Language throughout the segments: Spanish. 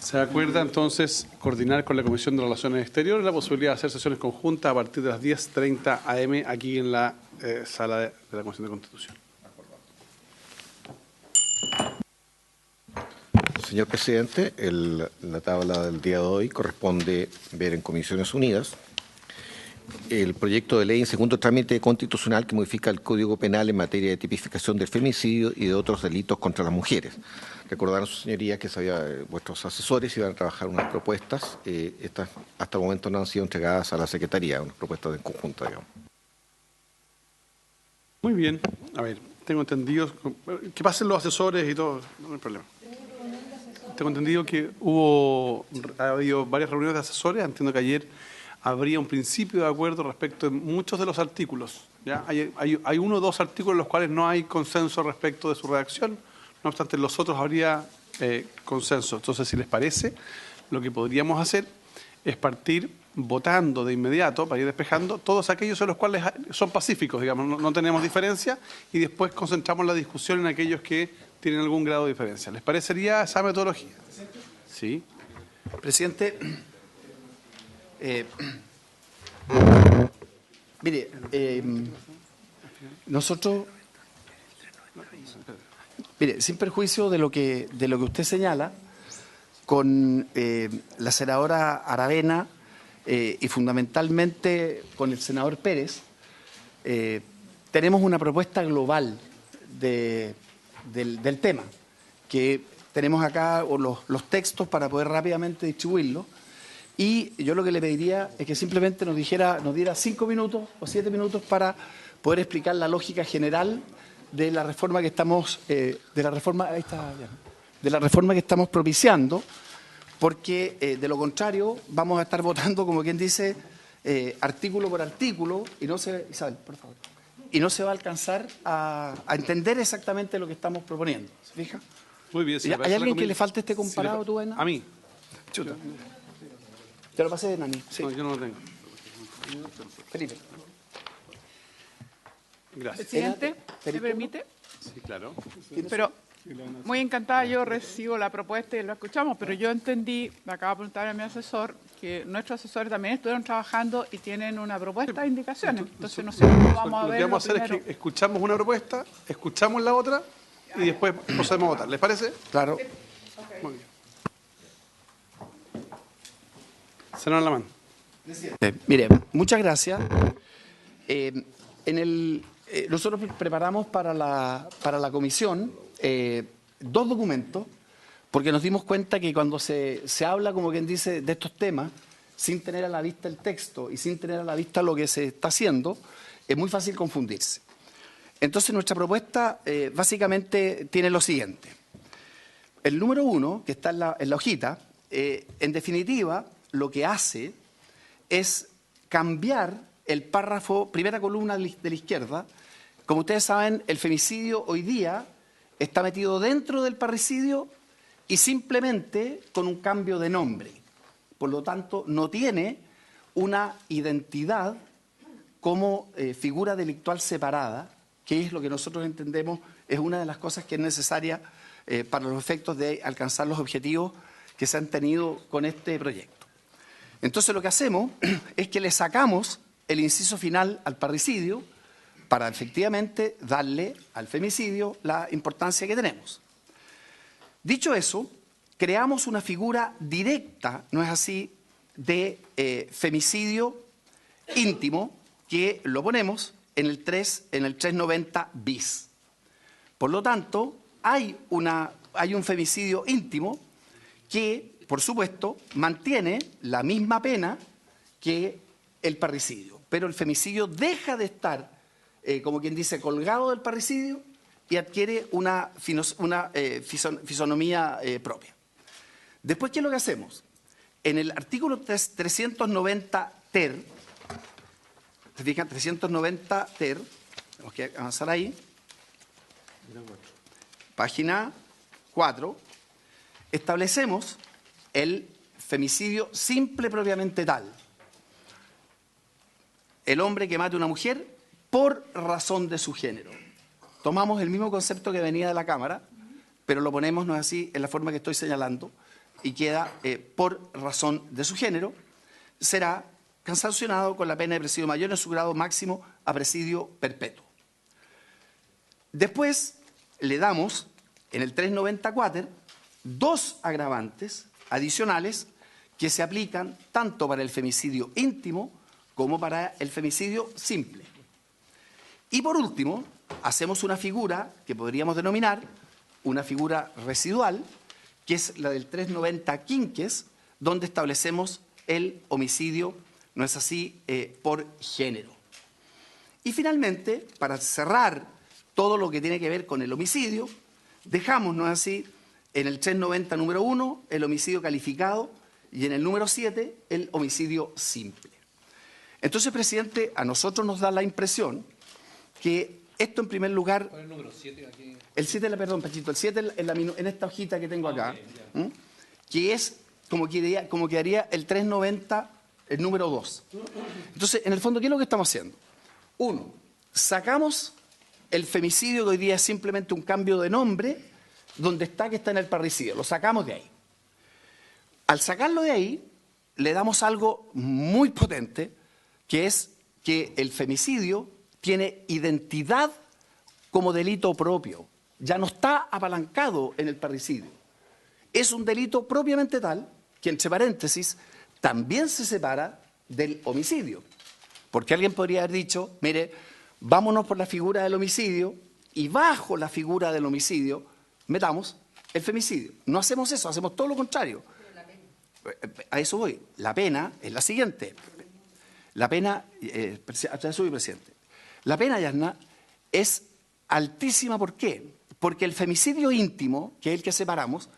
Se acuerda entonces coordinar con la Comisión de Relaciones Exteriores la posibilidad de hacer sesiones conjuntas a partir de las 10:30 am aquí en la sala de la Comisión de Constitución. Señor presidente, la tabla del día de hoy corresponde ver en Comisiones Unidas el proyecto de ley en segundo trámite constitucional que modifica el Código Penal en materia de tipificación del femicidio y de otros delitos contra las mujeres. Recordaron, sus señorías, que vuestros asesores iban a trabajar unas propuestas. Estas hasta el momento no han sido entregadas a la Secretaría, unas propuestas en conjunto, digamos. Muy bien. A ver, tengo entendido que pasen los asesores y todo, no hay problema. Tengo entendido que ha habido varias reuniones de asesores. Entiendo que ayer habría un principio de acuerdo respecto de muchos de los artículos. ¿Ya? Hay uno o dos artículos en los cuales no hay consenso respecto de su redacción. No obstante, en los otros habría consenso. Entonces, si les parece, lo que podríamos hacer es partir votando de inmediato, para ir despejando, todos aquellos en los cuales son pacíficos, digamos, no tenemos diferencia, y después concentramos la discusión en aquellos que tienen algún grado de diferencia. ¿Les parecería esa metodología? Sí. Presidente, mire, nosotros, sin perjuicio de lo que usted señala, con la senadora Aravena y fundamentalmente con el senador Pérez, tenemos una propuesta global del tema, que tenemos acá los textos para poder rápidamente distribuirlos. Y yo lo que le pediría es que simplemente nos diera 5 minutos o 7 minutos para poder explicar la lógica general de la reforma que estamos, de la reforma que estamos propiciando, porque de lo contrario vamos a estar votando, como quien dice, artículo por artículo, y no se, Isabel, por favor, y no se va a alcanzar a entender exactamente lo que estamos proponiendo. ¿Se fija? Muy bien. ¿Hay alguien que le falte este comparado, tú, Ana? A mí. Chuta. Te lo pasé, Nani. Sí. No, yo no lo tengo. Felipe. Gracias. Presidente, ¿me permite? Sí, claro. Pero muy encantada, yo recibo la propuesta y lo escuchamos, pero yo entendí, me acaba de preguntar a mi asesor, que nuestros asesores también estuvieron trabajando y tienen una propuesta de indicaciones. Entonces no sé cómo vamos a ver. Lo que vamos a hacer es que escuchamos una propuesta, escuchamos la otra y después procedemos a votar. ¿Les parece? Claro. Muy bien. Senador Lamán. Mire, muchas gracias. Nosotros preparamos para la comisión 2 documentos, porque nos dimos cuenta que cuando se habla, como quien dice, de estos temas, sin tener a la vista el texto y sin tener a la vista lo que se está haciendo, es muy fácil confundirse. Entonces, nuestra propuesta básicamente tiene lo siguiente. El número 1, que está en la hojita, en definitiva, lo que hace es cambiar el párrafo, primera columna de la izquierda. Como ustedes saben, el femicidio hoy día está metido dentro del parricidio y simplemente con un cambio de nombre. Por lo tanto, no tiene una identidad como figura delictual separada, que es lo que nosotros entendemos es una de las cosas que es necesaria para los efectos de alcanzar los objetivos que se han tenido con este proyecto. Entonces lo que hacemos es que le sacamos el inciso final al parricidio para efectivamente darle al femicidio la importancia que tenemos. Dicho eso, creamos una figura directa, ¿no es así?, de femicidio íntimo, que lo ponemos en el 390 bis. Por lo tanto, hay un femicidio íntimo que, por supuesto, mantiene la misma pena que el parricidio, pero el femicidio deja de estar, como quien dice, colgado del parricidio y adquiere una fisonomía propia. Después, ¿qué es lo que hacemos? En el artículo 390 ter, ¿se fijan? 390 ter, tenemos que avanzar ahí, página 4, establecemos el femicidio simple propiamente tal. El hombre que mate a una mujer por razón de su género. Tomamos el mismo concepto que venía de la Cámara, pero lo ponemos, no es así, en la forma que estoy señalando, y queda por razón de su género, será sancionado con la pena de presidio mayor en su grado máximo a presidio perpetuo. Después le damos, en el 394, 2 agravantes adicionales que se aplican tanto para el femicidio íntimo como para el femicidio simple. Y por último, hacemos una figura que podríamos denominar una figura residual, que es la del 390 quinques, donde establecemos el homicidio, no es así, por género. Y finalmente, para cerrar todo lo que tiene que ver con el homicidio, dejamos, no es así, en el 390 número 1, el homicidio calificado, y en el número 7, el homicidio simple. Entonces, presidente, a nosotros nos da la impresión que esto en primer lugar... ¿Cuál es el número 7 aquí? El 7, perdón, Pachito, el 7 en esta hojita que tengo acá, que es como quedaría el 390, el número 2. Entonces, en el fondo, ¿qué es lo que estamos haciendo? 1, sacamos el femicidio, que hoy día es simplemente un cambio de nombre, donde está que está en el parricidio, lo sacamos de ahí. Al sacarlo de ahí, le damos algo muy potente, que es que el femicidio tiene identidad como delito propio. Ya no está apalancado en el parricidio. Es un delito propiamente tal que, entre paréntesis, también se separa del homicidio. Porque alguien podría haber dicho, mire, vámonos por la figura del homicidio y bajo la figura del homicidio metamos el femicidio. No hacemos eso, hacemos todo lo contrario. A eso voy. La pena es la siguiente. La pena, presidente, la pena, Yasna, es altísima. ¿Por qué? Porque el femicidio íntimo, que es el que separamos,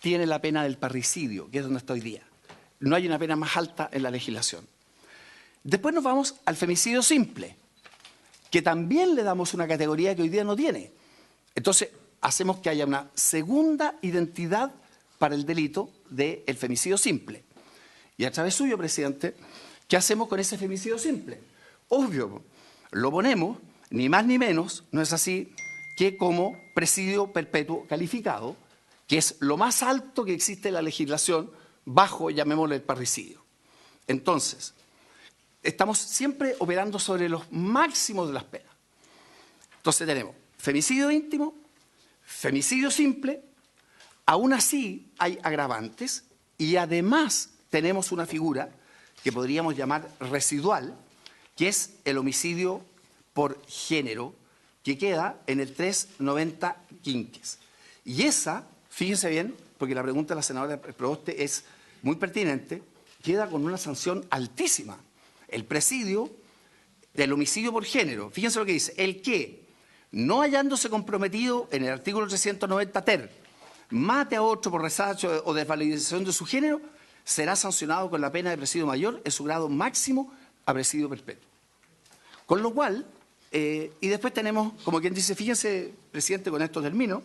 tiene la pena del parricidio, que es donde está hoy día. No hay una pena más alta en la legislación. Después nos vamos al femicidio simple, que también le damos una categoría que hoy día no tiene. Entonces, hacemos que haya una segunda identidad para el delito del femicidio simple. Y a través suyo, presidente, ¿qué hacemos con ese femicidio simple? Obvio, lo ponemos, ni más ni menos, no es así, que como presidio perpetuo calificado, que es lo más alto que existe en la legislación bajo, llamémosle, el parricidio. Entonces, estamos siempre operando sobre los máximos de las penas. Entonces tenemos femicidio íntimo, femicidio simple, aún así hay agravantes y además tenemos una figura que podríamos llamar residual, que es el homicidio por género, que queda en el 390 quinques. Y esa, fíjense bien, porque la pregunta de la senadora Proboste es muy pertinente, queda con una sanción altísima. El presidio del homicidio por género, fíjense lo que dice, el que, no hallándose comprometido en el artículo 390 ter, mate a otro por resacho o desvalorización de su género, será sancionado con la pena de presidio mayor en su grado máximo a presidio perpetuo. Con lo cual, y después tenemos, como quien dice, fíjense, presidente, con esto termino,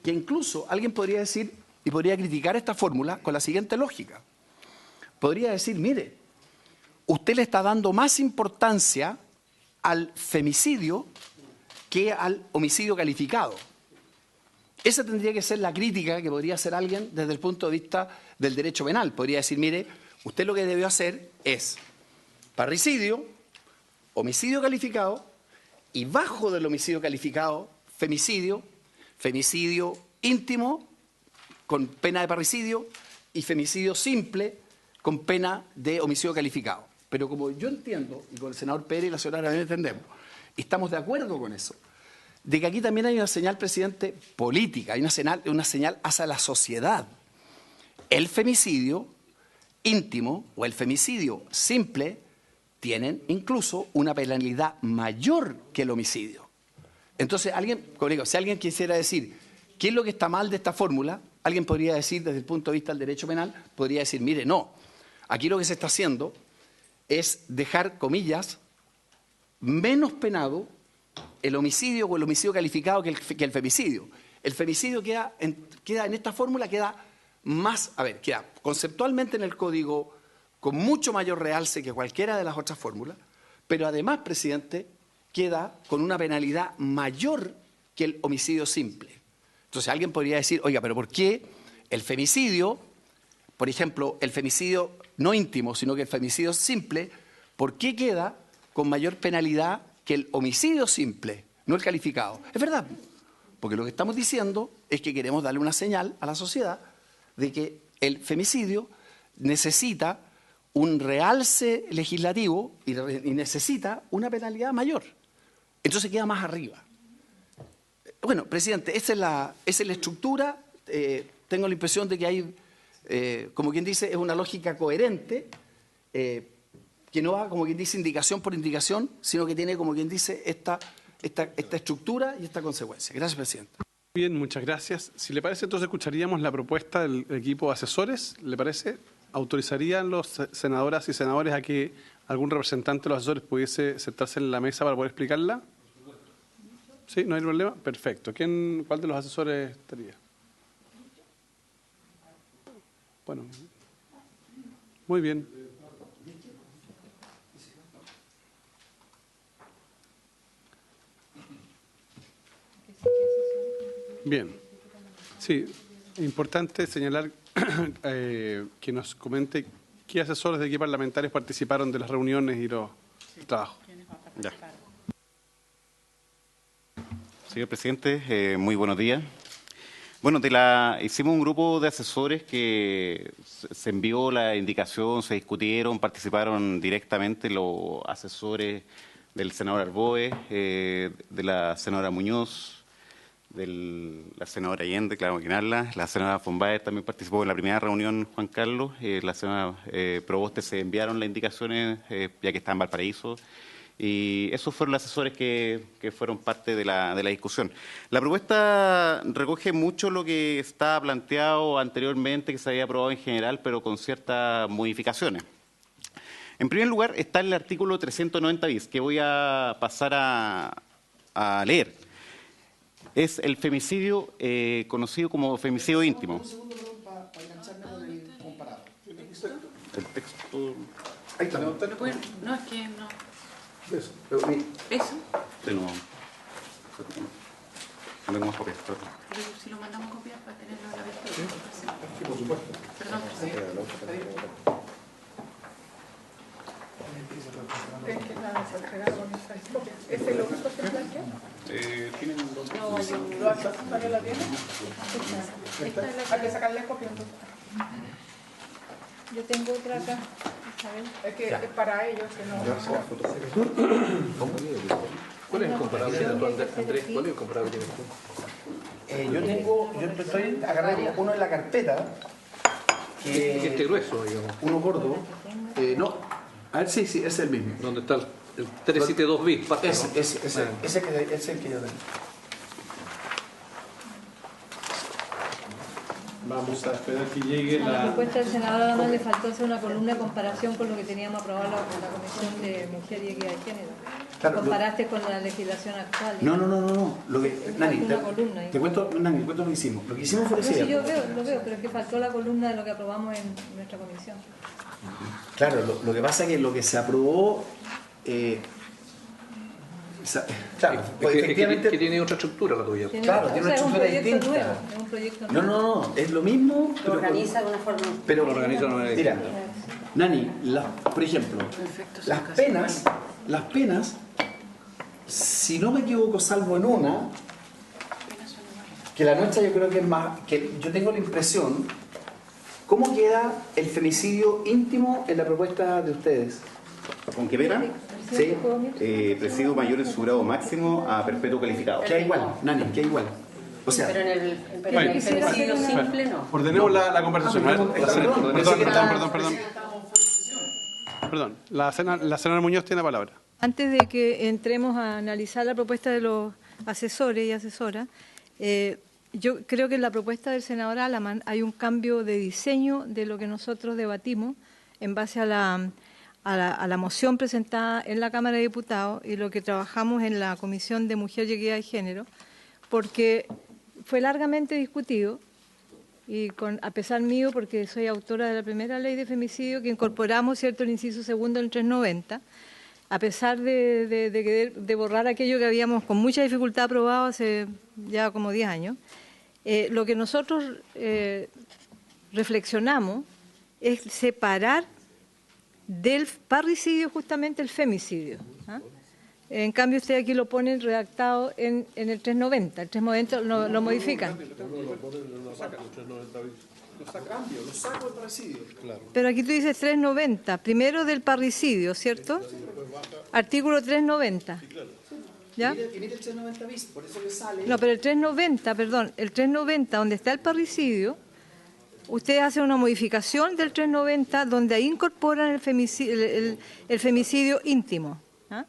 que incluso alguien podría decir y podría criticar esta fórmula con la siguiente lógica. Podría decir, mire, usted le está dando más importancia al femicidio que al homicidio calificado. Esa tendría que ser la crítica que podría hacer alguien desde el punto de vista del derecho penal. Podría decir, mire, usted lo que debió hacer es parricidio, homicidio calificado y bajo del homicidio calificado, femicidio, femicidio íntimo con pena de parricidio y femicidio simple con pena de homicidio calificado. Pero como yo entiendo, y con el senador Pérez y la señora también entendemos, y estamos de acuerdo con eso, de que aquí también hay una señal, presidente, política, hay una señal hacia la sociedad. El femicidio íntimo o el femicidio simple tienen incluso una penalidad mayor que el homicidio. Entonces, como digo, si alguien quisiera decir qué es lo que está mal de esta fórmula, alguien podría decir desde el punto de vista del derecho penal, podría decir, mire, no, aquí lo que se está haciendo es dejar, comillas, menos penado el homicidio o el homicidio calificado que el femicidio. El femicidio queda en esta fórmula, queda más, queda conceptualmente en el código con mucho mayor realce que cualquiera de las otras fórmulas, pero además, presidente, queda con una penalidad mayor que el homicidio simple. Entonces alguien podría decir, oiga, pero ¿por qué el femicidio, por ejemplo, el femicidio no íntimo, sino que el femicidio simple, ¿por qué queda con mayor penalidad que el homicidio simple, no el calificado? Es verdad, porque lo que estamos diciendo es que queremos darle una señal a la sociedad de que el femicidio necesita un realce legislativo y necesita una penalidad mayor. Entonces queda más arriba. Bueno, presidente, esa es la estructura. Tengo la impresión de que hay, como quien dice, es una lógica coherente, que no va, como quien dice, indicación por indicación, sino que tiene, como quien dice, esta estructura y esta consecuencia. Gracias, presidente. Bien, muchas gracias. Si le parece, entonces escucharíamos la propuesta del equipo de asesores. ¿Le parece? ¿Autorizarían los senadoras y senadores a que algún representante de los asesores pudiese sentarse en la mesa para poder explicarla? ¿Sí? ¿No hay problema? Perfecto. ¿Cuál de los asesores estaría? Bueno, muy bien. Bien. Sí, importante señalar que nos comente qué asesores de qué parlamentarios participaron de las reuniones y los trabajos. Ya. Señor presidente, muy buenos días. Bueno, hicimos un grupo de asesores que se envió la indicación, se discutieron, participaron directamente los asesores del senador Arboe, de la senadora Muñoz, de la senadora Allende, Clara Maquinarla, la senadora Fonbaez también participó en la primera reunión, Juan Carlos, la senadora Proboste se enviaron las indicaciones, ya que está en Valparaíso, y esos fueron los asesores que fueron parte de la discusión. La propuesta recoge mucho lo que estaba planteado anteriormente, que se había aprobado en general, pero con ciertas modificaciones. En primer lugar está el artículo 390 bis, que voy a pasar a leer. Es el femicidio conocido como femicidio íntimo. Un segundo, para engancharme con el comparado. El texto... Ahí está. No, es que no. Eso. Eso, De nuevo. No tengo más copias. pero si lo mandamos a copiar para tenerlo a la vez. Sí, por supuesto. Perdón, ¿Ese lo único que plantea? ¿Tienen dos? ¿Los asesores la tienen? Hay que sacarle copia entonces. Yo tengo otra acá, Isabel. Es que es para ellos que no. ¿Cuál es el comparable de tu Andrés? ¿Cuál es el comparable que tienes tú? Yo estoy agarrando uno en la carpeta. Este grueso, digamos. Uno gordo. No. A ver, sí, ese es el mismo. ¿Dónde está el 372 bis? Ese es el que yo tengo. Vamos a esperar que llegue A la propuesta del senador además le faltó hacer una columna de comparación con lo que teníamos aprobado en la Comisión de Mujer y Equidad de Género. Claro, Comparaste con la legislación actual. No. Nani, una columna ahí. te cuento lo que hicimos. Lo que hicimos fue No, sí, decir. yo lo veo, pero es que faltó la columna de lo que aprobamos en nuestra comisión. Claro, lo que pasa es que lo que se aprobó. Claro, pues efectivamente. que tiene otra estructura la tuya. Claro, tiene una estructura distinta. Nuevo, es un proyecto nuevo. No, es lo mismo. Lo organiza de una forma. Pero Lo organiza de una manera mira, distinta. Nani, por ejemplo, las penas, si no me equivoco, salvo en una, que la nuestra yo creo que es más, que yo tengo la impresión, ¿cómo queda el femicidio íntimo en la propuesta de ustedes? ¿Con qué pena? Sí. Presidio mayor en su grado máximo a perpetuo calificado. Queda igual, Nani, queda igual. O sea, Pero en el femicidio simple no. Ordenemos la conversación. A ver, Perdón, la senadora Muñoz tiene la palabra. Antes de que entremos a analizar la propuesta de los asesores y asesoras, yo creo que en la propuesta del senador Alaman hay un cambio de diseño de lo que nosotros debatimos en base a la moción presentada en la Cámara de Diputados y lo que trabajamos en la Comisión de Mujer y Equidad de Género, porque fue largamente discutido y a pesar mío, porque soy autora de la primera ley de femicidio, que incorporamos, ¿cierto?, el inciso segundo en el 390, a pesar de borrar aquello que habíamos con mucha dificultad aprobado hace ya como 10 años, lo que nosotros reflexionamos es separar del parricidio justamente el femicidio. ¿Ah? En cambio, ustedes aquí lo ponen redactado en el 390. El 390 lo modifican. Lo saco del parricidio. Pero aquí tú dices 390, primero del parricidio, ¿cierto? Artículo 390. ¿Ya? Y mire el 390 bis, por eso le sale. No, pero el 390, perdón, el 390, donde está el parricidio, ustedes hacen una modificación del 390 donde ahí incorporan el femicidio íntimo. ¿Ah?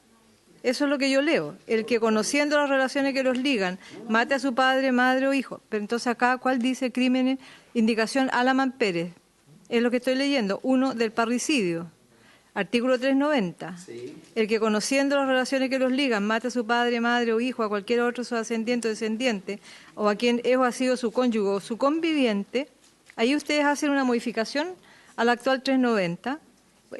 Eso es lo que yo leo. El que conociendo las relaciones que los ligan, mate a su padre, madre o hijo. Pero entonces acá, ¿cuál dice crímenes? Indicación Alaman Pérez. Es lo que estoy leyendo. Uno del parricidio. Artículo 390. Sí. El que conociendo las relaciones que los ligan, mate a su padre, madre o hijo, a cualquier otro su ascendiente o descendiente, o a quien es o ha sido su cónyuge o su conviviente, ahí ustedes hacen una modificación al actual 390,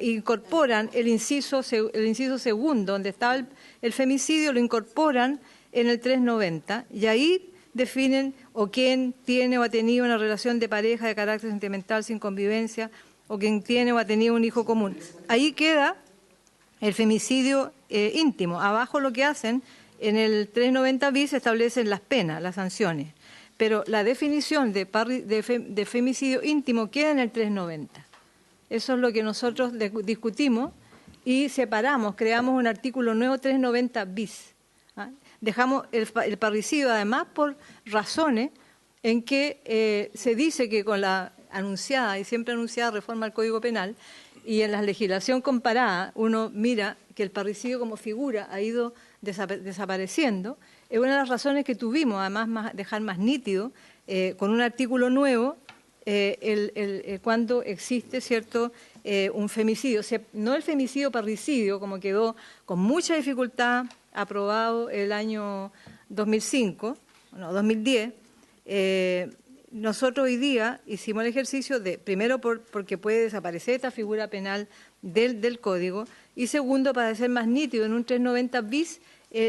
incorporan el inciso segundo, donde estaba el femicidio, lo incorporan en el 390, y ahí definen o quién tiene o ha tenido una relación de pareja de carácter sentimental sin convivencia, o quien tiene o ha tenido un hijo común. Ahí queda el femicidio íntimo. Abajo lo que hacen, en el 390 bis establecen las penas, las sanciones. Pero la definición de femicidio íntimo queda en el 390. Eso es lo que nosotros discutimos y separamos, creamos un artículo nuevo 390 bis. ¿Ah? Dejamos el parricidio, además, por razones en que se dice que con la anunciada y siempre anunciada reforma al Código Penal y en la legislación comparada uno mira que el parricidio como figura ha ido desapareciendo. Es una de las razones que tuvimos, además, dejar más nítido, con un artículo nuevo, cuando existe, ¿cierto?, un femicidio. O sea, no el femicidio parricidio, como quedó con mucha dificultad aprobado el año 2010. Nosotros hoy día hicimos el ejercicio de, primero porque puede desaparecer esta figura penal del Código, y segundo, para ser más nítido en un 390 bis,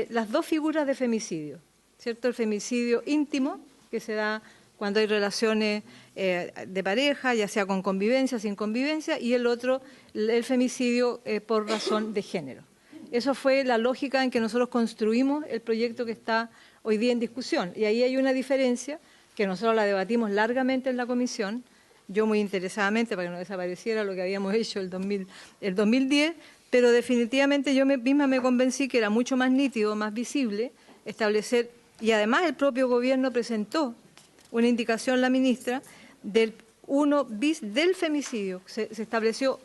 las dos figuras de femicidio, ¿cierto? El femicidio íntimo, que se da cuando hay relaciones de pareja, ya sea con convivencia, sin convivencia, y el otro, el femicidio por razón de género. Eso fue la lógica en que nosotros construimos el proyecto que está hoy día en discusión, y ahí hay una diferencia que nosotros la debatimos largamente en la comisión, yo muy interesadamente para que no desapareciera lo que habíamos hecho el 2010, pero definitivamente yo misma me convencí que era mucho más nítido, más visible establecer, y además el propio gobierno presentó una indicación, la ministra, del 1 bis del femicidio. Se estableció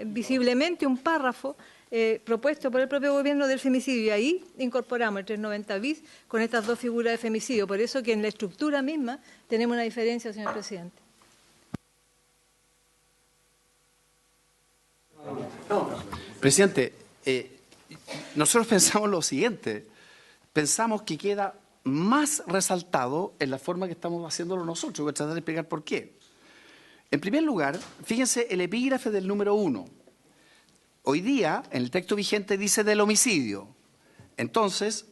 visiblemente un párrafo propuesto por el propio gobierno del femicidio, y ahí incorporamos el 390 bis con estas dos figuras de femicidio. Por eso que en la estructura misma tenemos una diferencia, señor presidente. No, presidente, nosotros pensamos lo siguiente. Pensamos que queda más resaltado en la forma que estamos haciéndolo nosotros. Voy a tratar de explicar por qué. En primer lugar, fíjense el epígrafe del número 1. Hoy día, en el texto vigente, dice del homicidio. Entonces,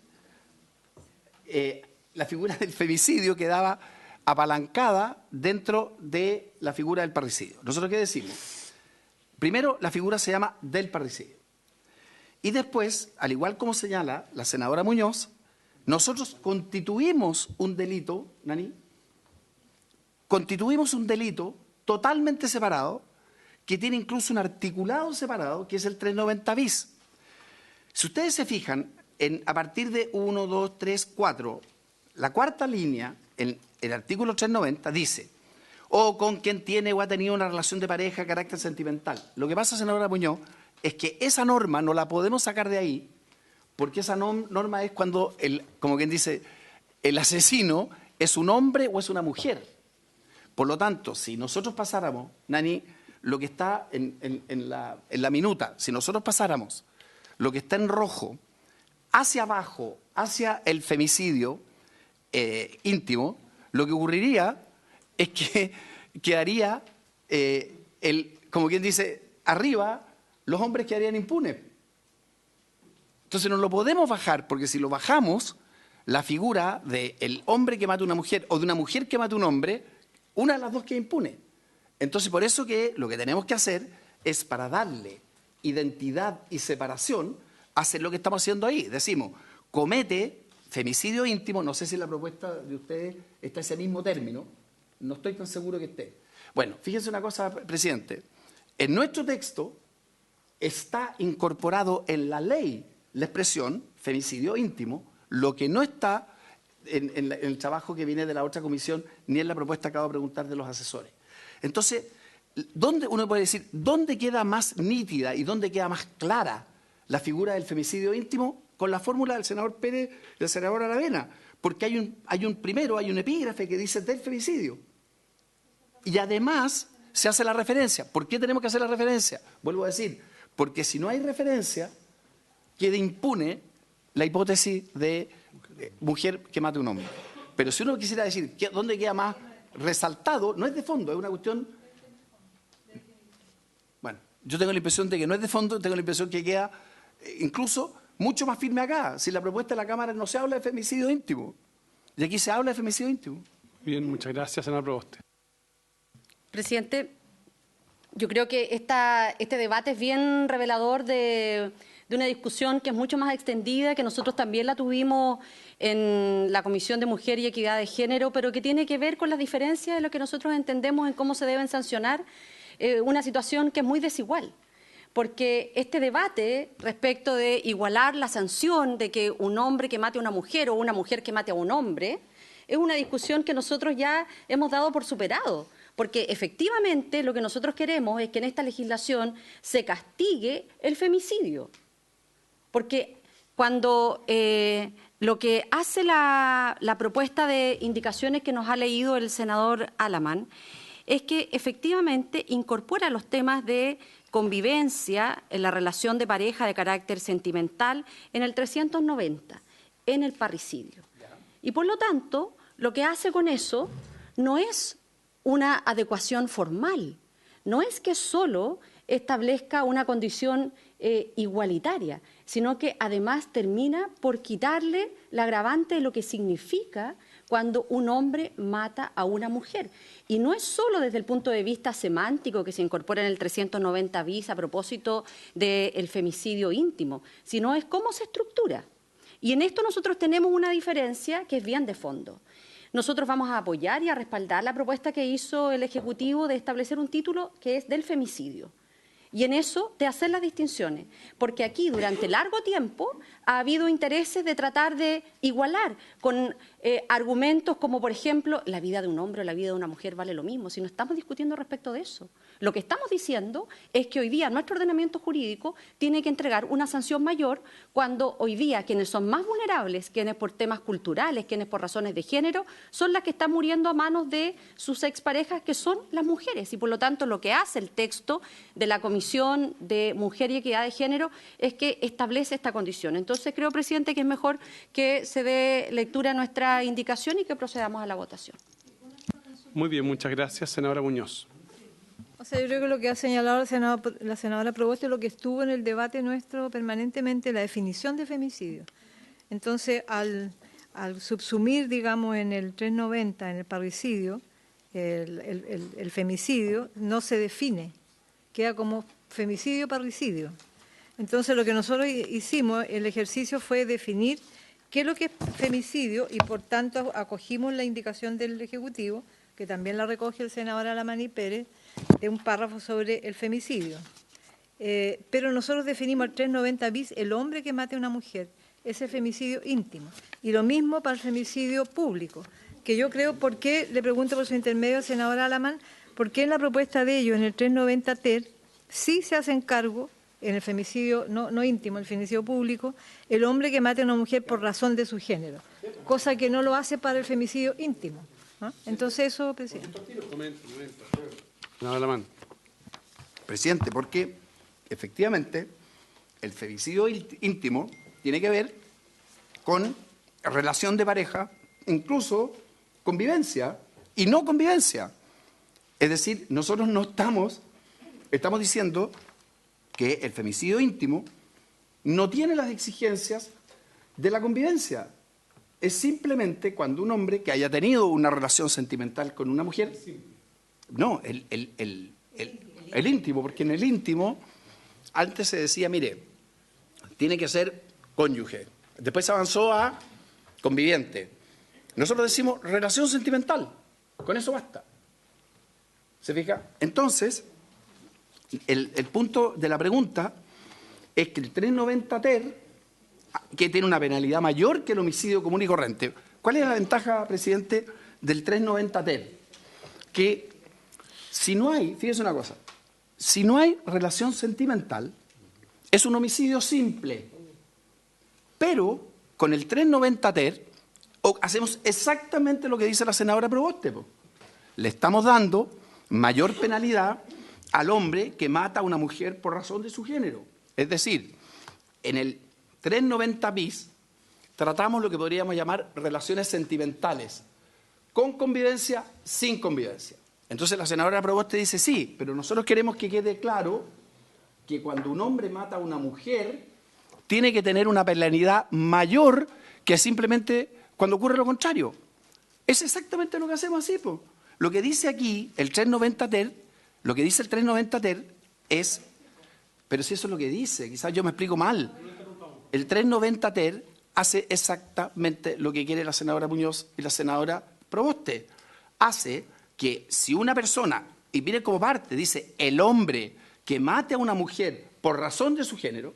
la figura del femicidio quedaba apalancada dentro de la figura del parricidio. ¿Nosotros qué decimos? Primero, la figura se llama del parricidio. Y después, al igual como señala la senadora Muñoz, nosotros constituimos un delito, Nani, constituimos un delito totalmente separado, que tiene incluso un articulado separado, que es el 390 bis. Si ustedes se fijan, a partir de 1, 2, 3, 4, la cuarta línea, en el artículo 390, dice, o con quien tiene o ha tenido una relación de pareja de carácter sentimental. Lo que pasa, senadora Muñoz, es que esa norma no la podemos sacar de ahí, porque esa norma es cuando, como quien dice, el asesino es un hombre o es una mujer. Por lo tanto, si nosotros pasáramos, Nani, lo que está en la minuta, si nosotros pasáramos lo que está en rojo hacia abajo, hacia el femicidio íntimo, lo que ocurriría es que quedaría, como quien dice, arriba, los hombres quedarían impunes. Entonces no lo podemos bajar, porque si lo bajamos, la figura del hombre que mata a una mujer o de una mujer que mata a un hombre una de las dos queda impune. Entonces, por eso que lo que tenemos que hacer es, para darle identidad y separación, hacer lo que estamos haciendo ahí. Decimos, comete femicidio íntimo, no sé si en la propuesta de ustedes está ese mismo término, no estoy tan seguro que esté. Bueno, fíjense una cosa, presidente, en nuestro texto está incorporado en la ley la expresión femicidio íntimo, lo que no está en el trabajo que viene de la otra comisión, ni en la propuesta que acabo de preguntar de los asesores. Entonces, ¿dónde uno puede decir, dónde queda más nítida y dónde queda más clara la figura del femicidio íntimo? Con la fórmula del senador Pérez y del senador Aravena, porque hay un epígrafe que dice del femicidio. Y además se hace la referencia. ¿Por qué tenemos que hacer la referencia? Vuelvo a decir, porque si no hay referencia, queda impune la hipótesis de mujer que mate a un hombre. Pero si uno quisiera decir dónde queda más resaltado, no es de fondo, es una cuestión... Bueno, yo tengo la impresión de que no es de fondo, tengo la impresión que queda incluso mucho más firme acá. Si en la propuesta de la Cámara no se habla de femicidio íntimo, y aquí se habla de femicidio íntimo. Bien, muchas gracias, senador Proboste. Presidente, yo creo que este debate es bien revelador de una discusión que es mucho más extendida, que nosotros también la tuvimos en la Comisión de Mujer y Equidad de Género, pero que tiene que ver con las diferencias de lo que nosotros entendemos en cómo se deben sancionar una situación que es muy desigual. Porque este debate respecto de igualar la sanción de que un hombre que mate a una mujer o una mujer que mate a un hombre, es una discusión que nosotros ya hemos dado por superado. Porque efectivamente lo que nosotros queremos es que en esta legislación se castigue el femicidio. Porque cuando lo que hace la propuesta de indicaciones que nos ha leído el senador Alamán es que efectivamente incorpora los temas de convivencia en la relación de pareja de carácter sentimental en el 390, en el parricidio. Y por lo tanto, lo que hace con eso no es una adecuación formal, no es que solo establezca una condición igualitaria, sino que además termina por quitarle la agravante de lo que significa cuando un hombre mata a una mujer. Y no es solo desde el punto de vista semántico que se incorpora en el 390 bis a propósito del femicidio íntimo, sino es cómo se estructura. Y en esto nosotros tenemos una diferencia que es bien de fondo. Nosotros vamos a apoyar y a respaldar la propuesta que hizo el Ejecutivo de establecer un título que es del femicidio. Y en eso de hacer las distinciones, porque aquí durante largo tiempo ha habido intereses de tratar de igualar con argumentos como, por ejemplo, la vida de un hombre o la vida de una mujer vale lo mismo, si no estamos discutiendo respecto de eso. Lo que estamos diciendo es que hoy día nuestro ordenamiento jurídico tiene que entregar una sanción mayor cuando hoy día quienes son más vulnerables, quienes por temas culturales, quienes por razones de género, son las que están muriendo a manos de sus exparejas, que son las mujeres. Y por lo tanto lo que hace el texto de la Comisión de Mujer y Equidad de Género es que establece esta condición. Entonces creo, presidente, que es mejor que se dé lectura a nuestra indicación y que procedamos a la votación. Muy bien, muchas gracias, senadora Muñoz. O sea, yo creo que lo que ha señalado la senadora Proboste es lo que estuvo en el debate nuestro permanentemente, la definición de femicidio. Entonces, al subsumir, digamos, en el 390, en el parricidio, el femicidio no se define, queda como femicidio-parricidio. Entonces, lo que nosotros hicimos, el ejercicio fue definir qué es lo que es femicidio y, por tanto, acogimos la indicación del Ejecutivo, que también la recoge el senador Alamán Pérez, de un párrafo sobre el femicidio. Pero nosotros definimos el 390 bis, el hombre que mate a una mujer, ese femicidio íntimo. Y lo mismo para el femicidio público, que yo creo, ¿por qué? Le pregunto por su intermedio al senador Alamán, ¿por qué en la propuesta de ellos, en el 390 ter, sí se hacen cargo, en el femicidio no íntimo, el femicidio público, el hombre que mate a una mujer por razón de su género, cosa que no lo hace para el femicidio íntimo? ¿Ah? Entonces eso, presidente. Senador Alamán. Presidente, porque efectivamente el femicidio íntimo tiene que ver con relación de pareja, incluso convivencia y no convivencia. Es decir, nosotros no estamos diciendo que el femicidio íntimo no tiene las exigencias de la convivencia. es simplemente cuando un hombre que haya tenido una relación sentimental con una mujer, no, el íntimo, porque en el íntimo antes se decía, mire, tiene que ser cónyuge, después se avanzó a conviviente. Nosotros decimos relación sentimental, con eso basta. ¿Se fija? Entonces, el punto de la pregunta es que el 390 ter, que tiene una penalidad mayor que el homicidio común y corriente. ¿Cuál es la ventaja, presidente, del 390 ter? Que si no hay, fíjese una cosa, si no hay relación sentimental, es un homicidio simple. Pero con el 390 ter hacemos exactamente lo que dice la senadora Proboste. Le estamos dando mayor penalidad al hombre que mata a una mujer por razón de su género. Es decir, en el 390 bis tratamos lo que podríamos llamar relaciones sentimentales, con convivencia, sin convivencia. Entonces la senadora Proboste dice sí, pero nosotros queremos que quede claro que cuando un hombre mata a una mujer tiene que tener una penalidad mayor que simplemente cuando ocurre lo contrario. Es exactamente lo que hacemos así, po. Lo que dice aquí el 390 ter, lo que dice el 390 ter es, pero si eso es lo que dice, quizás yo me explico mal. El 390 ter hace exactamente lo que quiere la senadora Muñoz y la senadora Proboste. Hace que si una persona, y mire como parte, dice el hombre que mate a una mujer por razón de su género,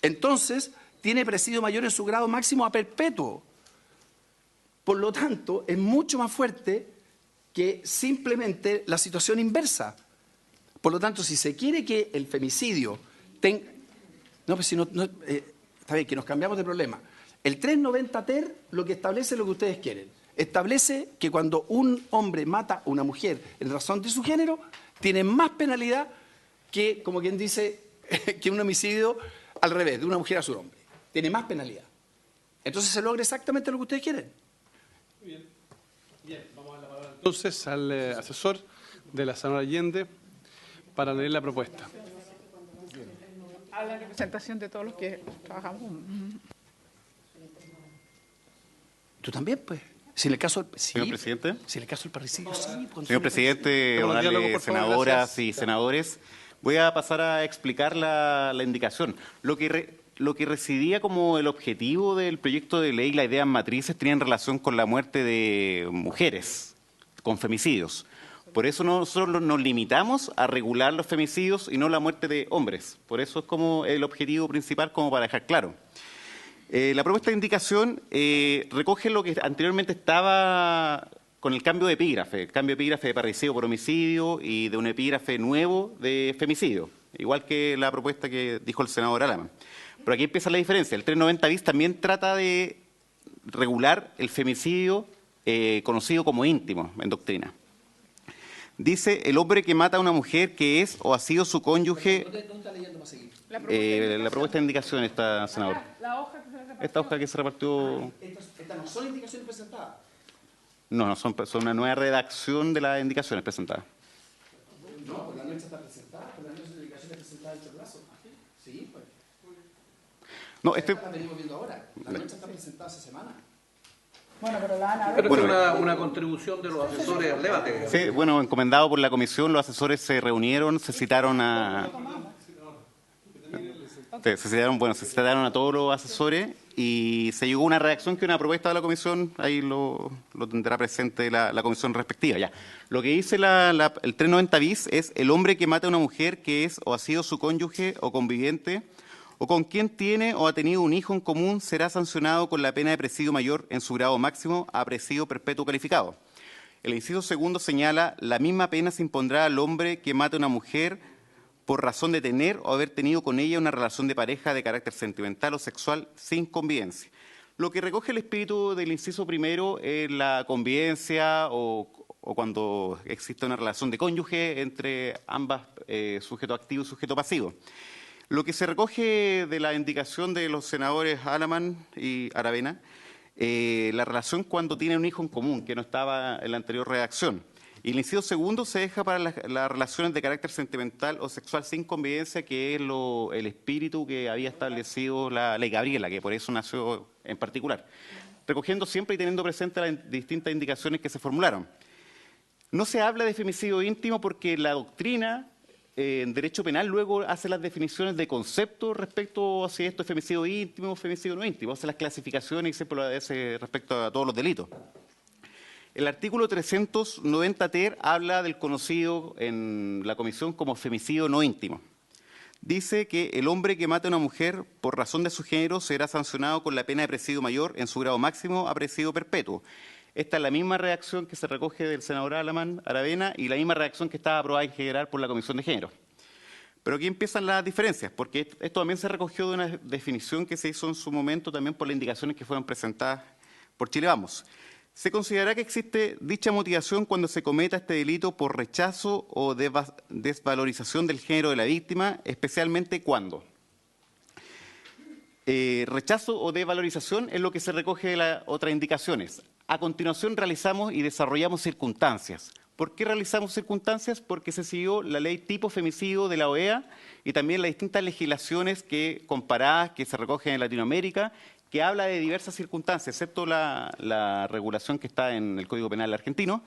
entonces tiene presidio mayor en su grado máximo a perpetuo. Por lo tanto, es mucho más fuerte que simplemente la situación inversa. Por lo tanto, si se quiere que el femicidio tenga... No, pues si no, está bien, que nos cambiamos de problema. El 390 ter lo que establece es lo que ustedes quieren. Establece que cuando un hombre mata a una mujer en razón de su género, tiene más penalidad que, como quien dice, que un homicidio al revés, de una mujer a su hombre. Tiene más penalidad. Entonces se logra exactamente lo que ustedes quieren. Bien, vamos a dar la palabra entonces al asesor de la senadora Allende para leer la propuesta. A la representación de todos los que trabajamos. ¿Tú también, pues? Si en el caso del, sí, Señor presidente. Si en el caso del parricidio, sí. Señor presidente, honorables senadoras y senadores, voy a pasar a explicar la indicación. Lo que residía como el objetivo del proyecto de ley, las ideas matrices, tenían relación con la muerte de mujeres, con femicidios. Por eso nosotros nos limitamos a regular los femicidios y no la muerte de hombres. Por eso es como el objetivo principal, como para dejar claro. La propuesta de indicación recoge lo que anteriormente estaba con el cambio de epígrafe de parricidio por homicidio y de un epígrafe nuevo de femicidio, igual que la propuesta que dijo el senador Alaman. Pero aquí empieza la diferencia. El 390 bis también trata de regular el femicidio conocido como íntimo en doctrina. Dice, el hombre que mata a una mujer que es o ha sido su cónyuge... ¿Dónde está leyendo más seguir? La propuesta de indicación está, senador. La hoja que se repartió. Esta hoja que se repartió... Estas no son indicaciones presentadas. No, son una nueva redacción de las indicaciones presentadas. No, pues la nuestra está presentada, pues la nuestra indicación es presentada en este plazo. Sí, pues. No, La venimos viendo ahora. La nuestra está presentada hace semanas. Bueno, pero la van a ver. Pero es una contribución de los asesores al debate. Sí, bueno, encomendado por la comisión, los asesores se reunieron, se citaron a... Se citaron a todos los asesores y se llegó a una redacción que es una propuesta de la comisión, ahí lo tendrá presente la comisión respectiva. Ya. Lo que dice el 390 bis es el hombre que mata a una mujer que es o ha sido su cónyuge o conviviente o con quien tiene o ha tenido un hijo en común será sancionado con la pena de presidio mayor en su grado máximo a presidio perpetuo calificado. El inciso segundo señala la misma pena se impondrá al hombre que mata a una mujer por razón de tener o haber tenido con ella una relación de pareja de carácter sentimental o sexual sin convivencia. Lo que recoge el espíritu del inciso primero es la convivencia o cuando existe una relación de cónyuge entre ambas, sujeto activo y sujeto pasivo. Lo que se recoge de la indicación de los senadores Alaman y Aravena, la relación cuando tiene un hijo en común, que no estaba en la anterior redacción. Y el inciso segundo se deja para las relaciones de carácter sentimental o sexual sin convivencia, que es el espíritu que había establecido la ley Gabriela, que por eso nació en particular. recogiendo siempre y teniendo presente las distintas indicaciones que se formularon. No se habla de femicidio íntimo porque la doctrina en derecho penal luego hace las definiciones de concepto respecto a si esto es femicidio íntimo o femicidio no íntimo, hace las clasificaciones y siempre lo hace respecto a todos los delitos. El artículo 390 ter habla del conocido en la comisión como femicidio no íntimo. Dice que el hombre que mate a una mujer por razón de su género será sancionado con la pena de presidio mayor en su grado máximo a presidio perpetuo. Esta es la misma redacción que se recoge del senador Aravena y la misma redacción que estaba aprobada en general por la Comisión de Género. Pero aquí empiezan las diferencias, porque esto también se recogió de una definición que se hizo en su momento también por las indicaciones que fueron presentadas por Chile Vamos. Se considerará que existe dicha motivación cuando se cometa este delito por rechazo o desvalorización del género de la víctima, especialmente cuando rechazo o desvalorización es lo que se recoge de las otras indicaciones. A continuación realizamos y desarrollamos circunstancias. ¿Por qué realizamos circunstancias? Porque se siguió la ley tipo femicidio de la OEA y también las distintas legislaciones comparadas que se recogen en Latinoamérica, que habla de diversas circunstancias, excepto la regulación que está en el Código Penal argentino.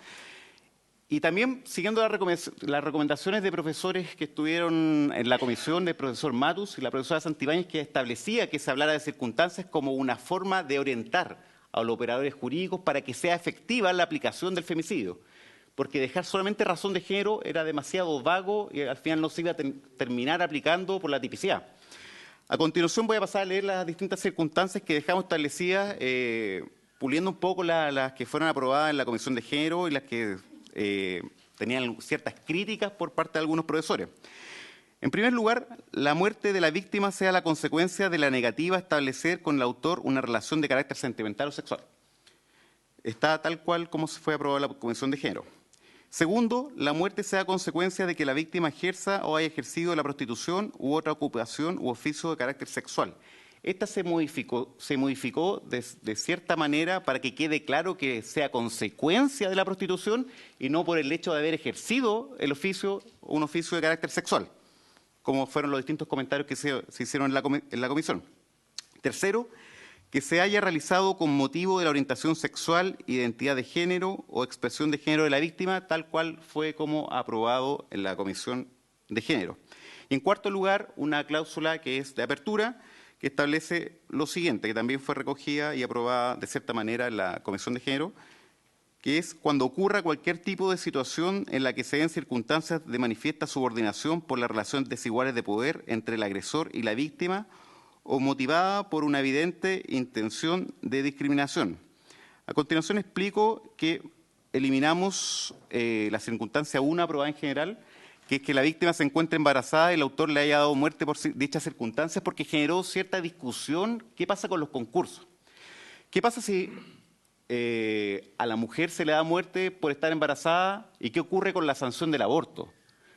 Y también siguiendo las recomendaciones de profesores que estuvieron en la comisión, del profesor Matus y la profesora Santibáñez, que establecía que se hablara de circunstancias como una forma de orientar a los operadores jurídicos para que sea efectiva la aplicación del femicidio. Porque dejar solamente razón de género era demasiado vago y al final no se iba a terminar aplicando por la tipicidad. A continuación voy a pasar a leer las distintas circunstancias que dejamos establecidas, puliendo un poco las que fueron aprobadas en la Comisión de Género y las que tenían ciertas críticas por parte de algunos profesores. En primer lugar, la muerte de la víctima sea la consecuencia de la negativa a establecer con el autor una relación de carácter sentimental o sexual. Está tal cual como se fue aprobada la Comisión de Género. Segundo, la muerte sea consecuencia de que la víctima ejerza o haya ejercido la prostitución u otra ocupación u oficio de carácter sexual. Esta se modificó de cierta manera para que quede claro que sea consecuencia de la prostitución y no por el hecho de haber ejercido el oficio, un oficio de carácter sexual, como fueron los distintos comentarios que se hicieron en la comisión. Tercero, que se haya realizado con motivo de la orientación sexual, identidad de género o expresión de género de la víctima, tal cual fue como aprobado en la Comisión de Género. Y en cuarto lugar, una cláusula que es de apertura, que establece lo siguiente, que también fue recogida y aprobada de cierta manera en la Comisión de Género, que es cuando ocurra cualquier tipo de situación en la que se den circunstancias de manifiesta subordinación por las relaciones desiguales de poder entre el agresor y la víctima o motivada por una evidente intención de discriminación. A continuación explico que eliminamos la circunstancia 1 aprobada en general, que es que la víctima se encuentre embarazada y el autor le haya dado muerte por dichas circunstancias porque generó cierta discusión. ¿Qué pasa con los concursos? ¿Qué pasa si a la mujer se le da muerte por estar embarazada y qué ocurre con la sanción del aborto?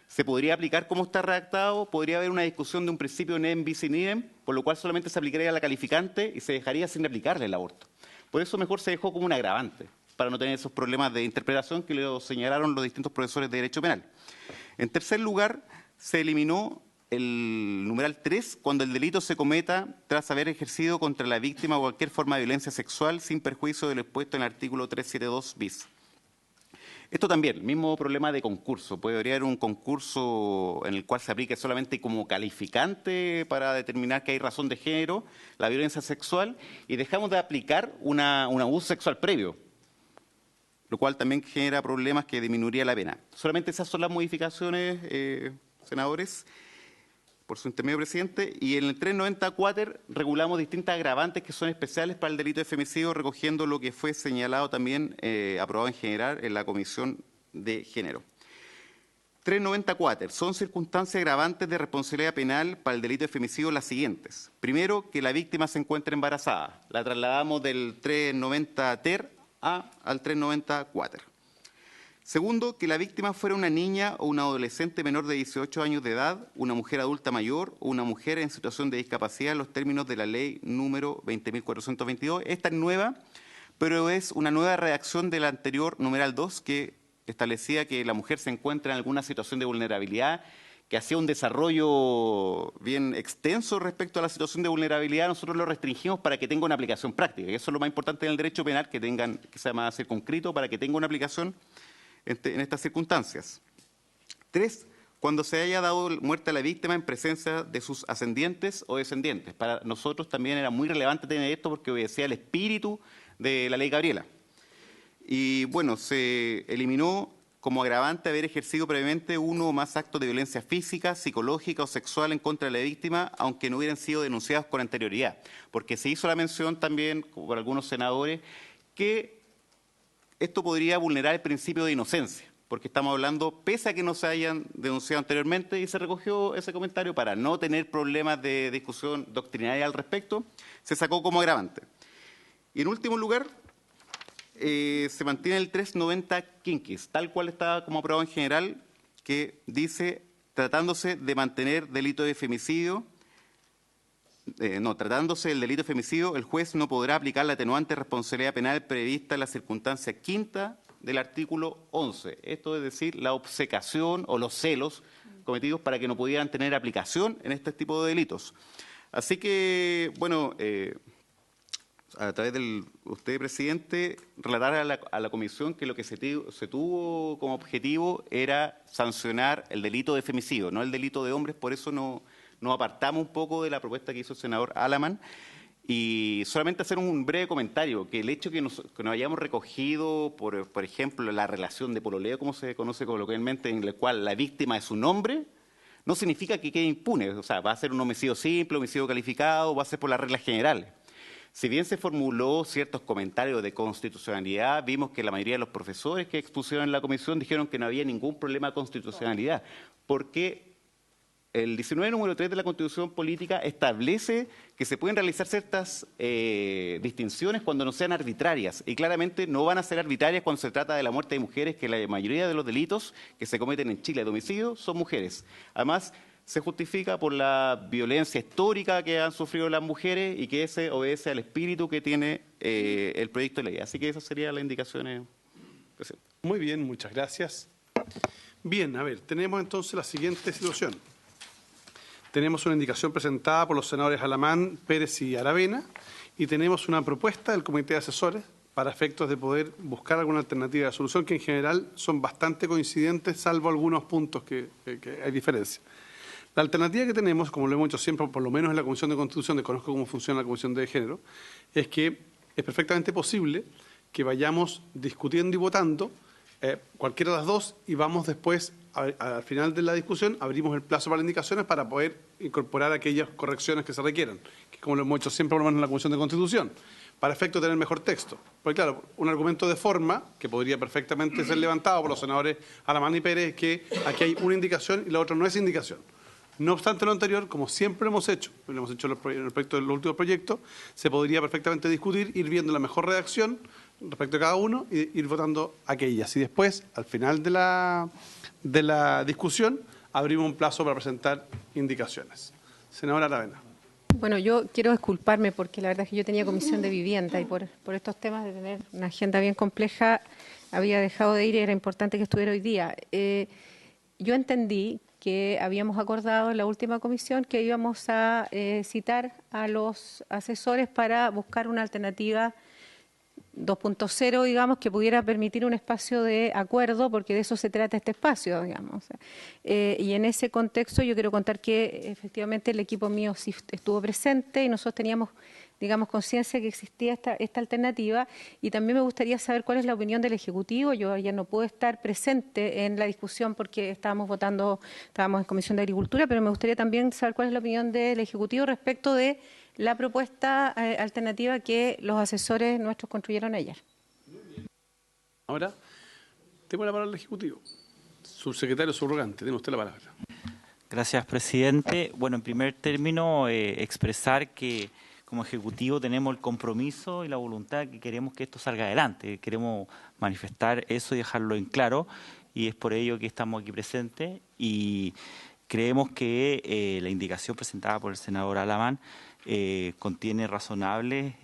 ¿Se podría aplicar como está redactado? ¿Podría haber una discusión de un principio nem bis in idem, por lo cual solamente se aplicaría a la calificante y se dejaría sin aplicarle el aborto? Por eso mejor se dejó como un agravante, para no tener esos problemas de interpretación que lo señalaron los distintos profesores de Derecho Penal. En tercer lugar, se eliminó el numeral 3 cuando el delito se cometa tras haber ejercido contra la víctima cualquier forma de violencia sexual sin perjuicio de lo expuesto en el artículo 372 bis. Esto también, el mismo problema de concurso. Podría haber un concurso en el cual se aplique solamente como calificante para determinar que hay razón de género, la violencia sexual, y dejamos de aplicar un abuso sexual previo, lo cual también genera problemas que disminuiría la pena. Solamente esas son las modificaciones, senadores, por su intermedio, presidente. Y en el 394 regulamos distintas agravantes que son especiales para el delito de femicidio, recogiendo lo que fue señalado también, aprobado en general en la Comisión de Género. 394. Son circunstancias agravantes de responsabilidad penal para el delito de femicidio las siguientes. Primero, que la víctima se encuentre embarazada. La trasladamos del 390 ter al 394. Segundo, que la víctima fuera una niña o una adolescente menor de 18 años de edad, una mujer adulta mayor o una mujer en situación de discapacidad en los términos de la ley número 20.422. Esta es nueva, pero es una nueva redacción de la anterior numeral 2 que establecía que la mujer se encuentra en alguna situación de vulnerabilidad que hacía un desarrollo bien extenso respecto a la situación de vulnerabilidad, nosotros lo restringimos para que tenga una aplicación práctica. Y eso es lo más importante en el derecho penal, que sea más circunscrito para que tenga una aplicación en estas circunstancias. 3, cuando se haya dado muerte a la víctima en presencia de sus ascendientes o descendientes. Para nosotros también era muy relevante tener esto porque obedecía al espíritu de la ley Gabriela. Y bueno, se eliminó como agravante haber ejercido previamente uno o más actos de violencia física, psicológica o sexual en contra de la víctima, aunque no hubieran sido denunciados con anterioridad. Porque se hizo la mención también por algunos senadores que esto podría vulnerar el principio de inocencia, porque estamos hablando, pese a que no se hayan denunciado anteriormente, y se recogió ese comentario para no tener problemas de discusión doctrinaria al respecto, se sacó como agravante. Y en último lugar, se mantiene el 390 quinquis, tal cual está como aprobado en general, que dice, tratándose de mantener delito de femicidio, tratándose del delito de femicidio, el juez no podrá aplicar la atenuante responsabilidad penal prevista en la circunstancia quinta del artículo 11. Esto es decir, la obcecación o los celos cometidos para que no pudieran tener aplicación en este tipo de delitos. Así que, bueno, a través de usted, presidente, relatar a la comisión que lo que se tuvo como objetivo era sancionar el delito de femicidio, no el delito de hombres. Por eso nos apartamos un poco de la propuesta que hizo el senador Alamán. Y solamente hacer un breve comentario, que el hecho que nos hayamos recogido, por ejemplo, la relación de pololeo, como se conoce coloquialmente, en la cual la víctima es un hombre, no significa que quede impune. O sea, va a ser un homicidio simple, homicidio calificado, va a ser por las reglas generales. Si bien se formuló ciertos comentarios de constitucionalidad, vimos que la mayoría de los profesores que expusieron en la comisión dijeron que no había ningún problema de constitucionalidad, porque el 19 número 3 de la Constitución Política establece que se pueden realizar ciertas distinciones cuando no sean arbitrarias, y claramente no van a ser arbitrarias cuando se trata de la muerte de mujeres, que la mayoría de los delitos que se cometen en Chile de homicidio son mujeres. Además, se justifica por la violencia histórica que han sufrido las mujeres y que ese obedece al espíritu que tiene el proyecto de ley. Así que esas serían las indicaciones, presidente. Muy bien, muchas gracias. Bien, a ver, tenemos entonces la siguiente situación. Tenemos una indicación presentada por los senadores Alamán, Pérez y Aravena, y tenemos una propuesta del Comité de Asesores para efectos de poder buscar alguna alternativa de solución, que en general son bastante coincidentes, salvo algunos puntos que hay diferencia. La alternativa que tenemos, como lo hemos hecho siempre, por lo menos en la Comisión de Constitución, desconozco cómo funciona la Comisión de Género, es que es perfectamente posible que vayamos discutiendo y votando cualquiera de las dos, y vamos después, al final de la discusión, abrimos el plazo para indicaciones para poder incorporar aquellas correcciones que se requieran, que como lo hemos hecho siempre, por lo menos en la Comisión de Constitución, para efecto de tener mejor texto. Porque claro, un argumento de forma, que podría perfectamente ser levantado por los senadores Alamán y Pérez, es que aquí hay una indicación y la otra no es indicación. No obstante lo anterior, como siempre lo hemos hecho en el proyecto de los últimos proyectos, se podría perfectamente discutir, ir viendo la mejor redacción respecto a cada uno y ir votando aquellas. Y después, al final de la discusión, abrimos un plazo para presentar indicaciones. Senadora Aravena. Bueno, yo quiero disculparme porque la verdad es que yo tenía comisión de vivienda y por estos temas de tener una agenda bien compleja había dejado de ir y era importante que estuviera hoy día. Yo entendí que habíamos acordado en la última comisión que íbamos a citar a los asesores para buscar una alternativa 2.0, digamos, que pudiera permitir un espacio de acuerdo, porque de eso se trata este espacio, digamos. Y en ese contexto yo quiero contar que efectivamente el equipo mío sí estuvo presente y nosotros teníamos, digamos, conciencia que existía esta alternativa, y también me gustaría saber cuál es la opinión del Ejecutivo. Yo ayer no pude estar presente en la discusión porque estábamos en Comisión de Agricultura, pero me gustaría también saber cuál es la opinión del Ejecutivo respecto de la propuesta alternativa que los asesores nuestros construyeron ayer. Ahora, tengo la palabra al Ejecutivo. Subsecretario subrogante, tiene usted la palabra. Gracias, presidente. Bueno, en primer término, expresar que como Ejecutivo tenemos el compromiso y la voluntad que queremos que esto salga adelante. Queremos manifestar eso y dejarlo en claro, y es por ello que estamos aquí presentes, y creemos que la indicación presentada por el senador Alamán contiene razonables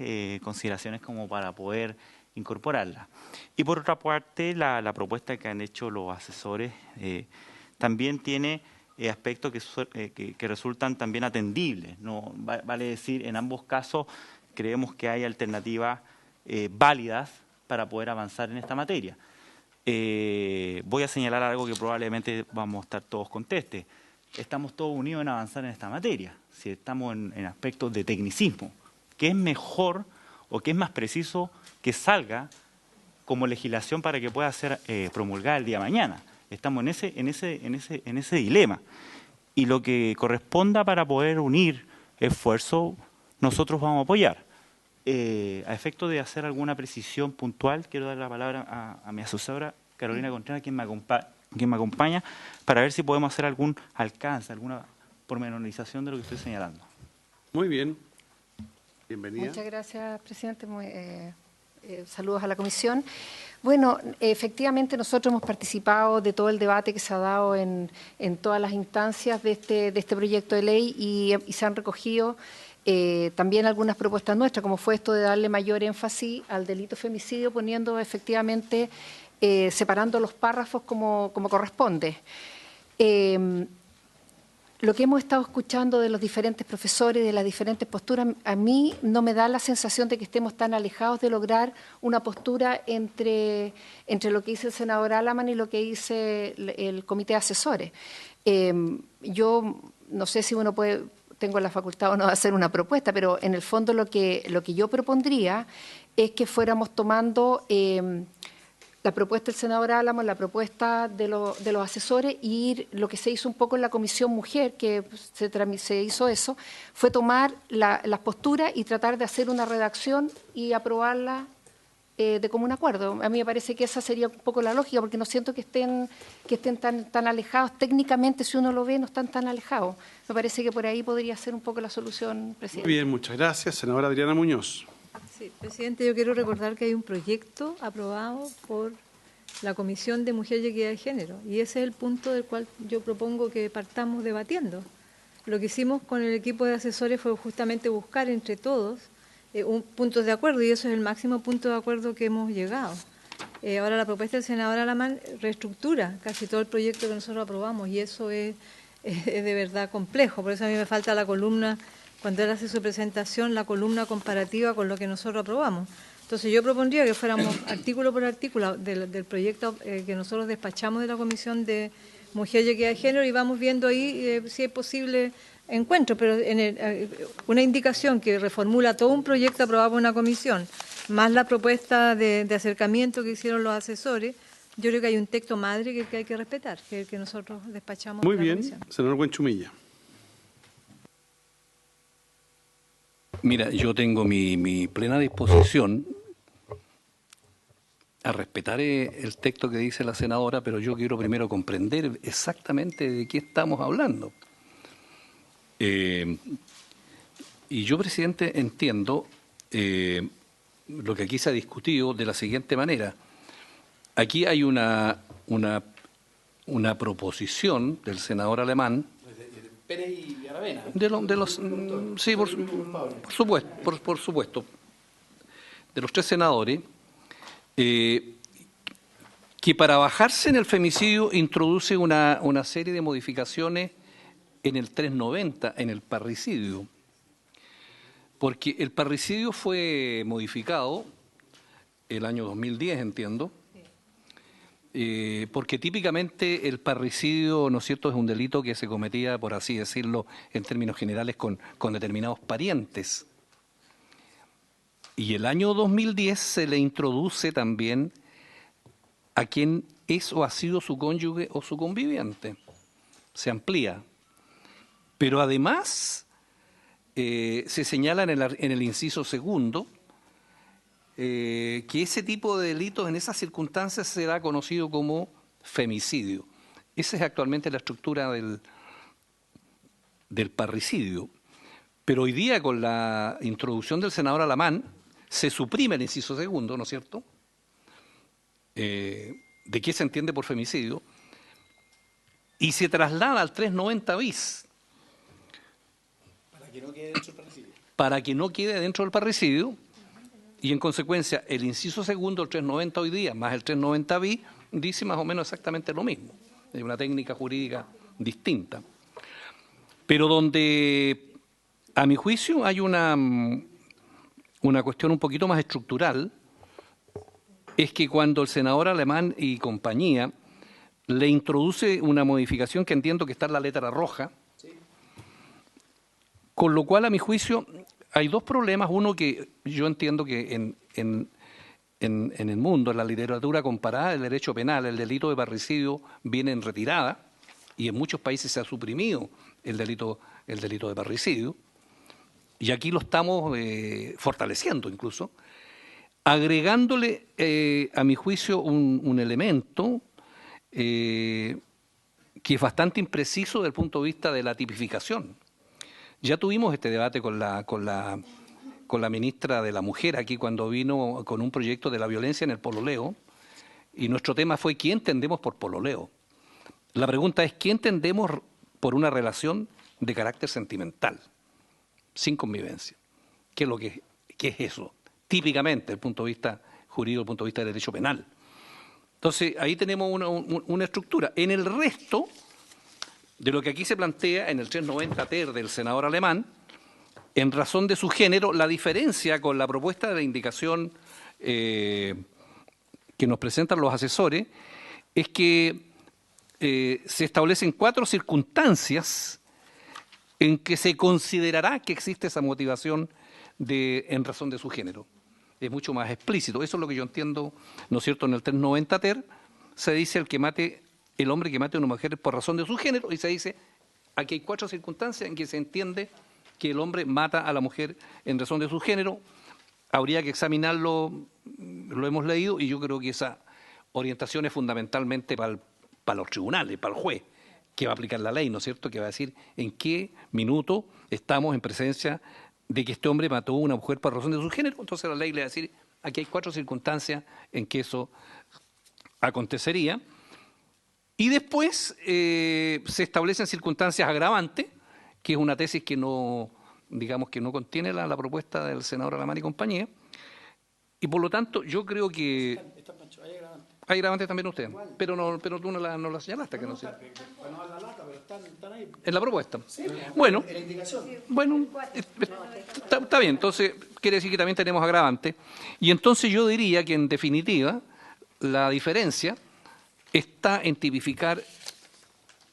consideraciones como para poder incorporarla. Y por otra parte, la propuesta que han hecho los asesores también tiene aspectos que resultan también atendibles. No, vale decir, en ambos casos creemos que hay alternativas válidas para poder avanzar en esta materia. Voy a señalar algo que probablemente vamos a estar todos contestes. Estamos todos unidos en avanzar en esta materia. Si estamos en aspectos de tecnicismo, ¿qué es mejor o qué es más preciso que salga como legislación para que pueda ser promulgada el día de mañana? Estamos en ese dilema. Y lo que corresponda para poder unir esfuerzos, nosotros vamos a apoyar. A efecto de hacer alguna precisión puntual, quiero dar la palabra a mi asesora, Carolina Contreras, quien me acompaña, para ver si podemos hacer algún alcance, alguna pormenorización de lo que estoy señalando. Muy bien. Bienvenida. Muchas gracias, presidente. Saludos a la comisión. Bueno, efectivamente nosotros hemos participado de todo el debate que se ha dado en todas las instancias de este proyecto de ley y se han recogido también algunas propuestas nuestras, como fue esto de darle mayor énfasis al delito femicidio, poniendo efectivamente, separando los párrafos como corresponde. Lo que hemos estado escuchando de los diferentes profesores, de las diferentes posturas, a mí no me da la sensación de que estemos tan alejados de lograr una postura entre lo que dice el senador Alaman y lo que dice el comité de asesores. Yo no sé si uno tengo la facultad o no de hacer una propuesta, pero en el fondo lo que yo propondría es que fuéramos tomando la propuesta del senador Álamo, la propuesta de los asesores y ir, lo que se hizo un poco en la Comisión Mujer, que se hizo eso, fue tomar las posturas y tratar de hacer una redacción y aprobarla de común acuerdo. A mí me parece que esa sería un poco la lógica, porque no siento que estén tan alejados. Técnicamente, si uno lo ve, no están tan alejados. Me parece que por ahí podría ser un poco la solución, presidente. Muy bien, muchas gracias. Senadora Adriana Muñoz. Sí, presidente, yo quiero recordar que hay un proyecto aprobado por la Comisión de Mujer y Equidad de Género, y ese es el punto del cual yo propongo que partamos debatiendo. Lo que hicimos con el equipo de asesores fue justamente buscar entre todos un punto de acuerdo, y eso es el máximo punto de acuerdo que hemos llegado. Ahora la propuesta del senador Alamán reestructura casi todo el proyecto que nosotros aprobamos, y eso es de verdad complejo. Por eso a mí me falta la columna, cuando él hace su presentación, la columna comparativa con lo que nosotros aprobamos. Entonces yo propondría que fuéramos artículo por artículo del proyecto que nosotros despachamos de la Comisión de Mujer y Equidad de Género, y vamos viendo ahí si es posible encuentro, pero una indicación que reformula todo un proyecto aprobado por una comisión, más la propuesta de acercamiento que hicieron los asesores. Yo creo que hay un texto madre que hay que respetar, que nosotros despachamos. Muy de la bien, comisión. senador Buenchumilla. Mira, yo tengo mi plena disposición a respetar el texto que dice la senadora, pero yo quiero primero comprender exactamente de qué estamos hablando. Y yo, presidente, entiendo lo que aquí se ha discutido de la siguiente manera. Aquí hay una proposición del senador Alamán. Pérez y Aravena. Sí, por supuesto. De los tres senadores, que para bajarse en el femicidio introduce una serie de modificaciones en el 390, en el parricidio. Porque el parricidio fue modificado el año 2010, entiendo, porque típicamente el parricidio, ¿no es cierto?, es un delito que se cometía, por así decirlo, en términos generales, con determinados parientes. Y el año 2010 se le introduce también a quien es o ha sido su cónyuge o su conviviente. Se amplía. Pero además se señala en el inciso segundo que ese tipo de delitos en esas circunstancias será conocido como femicidio. Esa es actualmente la estructura del parricidio. Pero hoy día, con la introducción del senador Alamán, se suprime el inciso segundo, ¿no es cierto?, de qué se entiende por femicidio, y se traslada al 390 bis. Para que no quede dentro del parricidio. Para que no quede dentro del parricidio, y en consecuencia el inciso segundo, el 390 hoy día, más el 390 bis, dice más o menos exactamente lo mismo. Es una técnica jurídica distinta. Pero donde, a mi juicio, hay una cuestión un poquito más estructural, es que cuando el senador Alemán y compañía le introduce una modificación que entiendo que está en la letra roja, con lo cual, a mi juicio, hay dos problemas. Uno, que yo entiendo que en el mundo, en la literatura comparada del derecho penal, el delito de parricidio viene en retirada, y en muchos países se ha suprimido el delito de parricidio, y aquí lo estamos fortaleciendo incluso, agregándole, a mi juicio, un elemento que es bastante impreciso desde el punto de vista de la tipificación. Ya tuvimos este debate con la ministra de la Mujer aquí cuando vino con un proyecto de la violencia en el pololeo, y nuestro tema fue ¿qué entendemos por pololeo? La pregunta es ¿qué entendemos por una relación de carácter sentimental, sin convivencia? ¿Qué es eso? Típicamente, desde el punto de vista jurídico, desde el punto de vista del derecho penal. Entonces, ahí tenemos una estructura. En el resto de lo que aquí se plantea en el 390 ter del senador Alemán, en razón de su género, la diferencia con la propuesta de la indicación que nos presentan los asesores es que se establecen 4 circunstancias en que se considerará que existe esa motivación en razón de su género. Es mucho más explícito. Eso es lo que yo entiendo, ¿no es cierto? En el 390 ter se dice el hombre que mate a una mujer por razón de su género, y se dice, aquí hay 4 circunstancias en que se entiende que el hombre mata a la mujer en razón de su género. Habría que examinarlo, lo hemos leído, y yo creo que esa orientación es fundamentalmente para los tribunales, para el juez, que va a aplicar la ley, ¿no es cierto?, que va a decir en qué minuto estamos en presencia de que este hombre mató a una mujer por razón de su género. Entonces la ley le va a decir, aquí hay 4 circunstancias en que eso acontecería. Y después se establecen circunstancias agravantes, que es una tesis que no, digamos, que no contiene la propuesta del senador Alemán y compañía. Y por lo tanto, yo creo que hay agravantes también ustedes, pero tú no la señalaste. En la propuesta. Bueno, está bien, entonces quiere decir que también tenemos agravantes. Y entonces yo diría que, en definitiva, la diferencia está en tipificar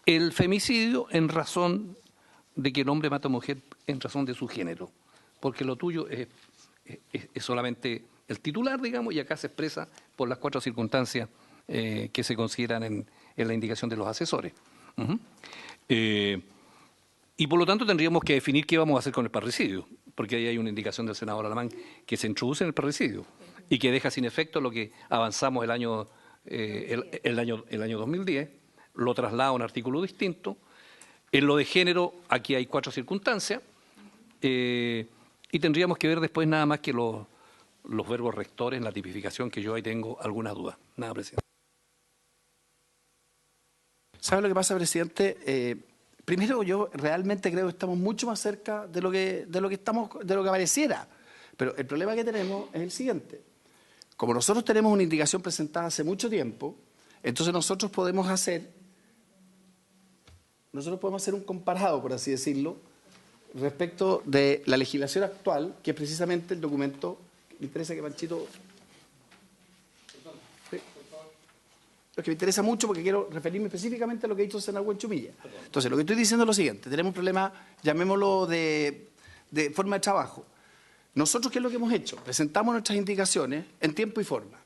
el femicidio en razón de que el hombre mata a una mujer en razón de su género, porque lo tuyo es solamente el titular, digamos, y acá se expresa por las 4 circunstancias que se consideran en la indicación de los asesores. Y por lo tanto tendríamos que definir qué vamos a hacer con el parricidio, porque ahí hay una indicación del senador Alemán que se introduce en el parricidio y que deja sin efecto lo que avanzamos el año 2010, lo traslada a un artículo distinto. En lo de género, aquí hay 4 circunstancias, y tendríamos que ver después nada más que los verbos rectores en la tipificación, que yo ahí tengo algunas dudas. Nada, presidente. ¿Sabe lo que pasa, presidente? Primero, yo realmente creo que estamos mucho más cerca de lo que pareciera. Pero el problema que tenemos es el siguiente. Como nosotros tenemos una indicación presentada hace mucho tiempo, entonces nosotros podemos hacer un comparado, por así decirlo, respecto de la legislación actual, que es precisamente el documento. Me interesa que Panchito... ¿Sí? Es que me interesa mucho porque quiero referirme específicamente a lo que ha dicho el senador Huenchumilla. Entonces, lo que estoy diciendo es lo siguiente. Tenemos un problema, llamémoslo de forma de trabajo. Nosotros, ¿qué es lo que hemos hecho? Presentamos nuestras indicaciones en tiempo y forma.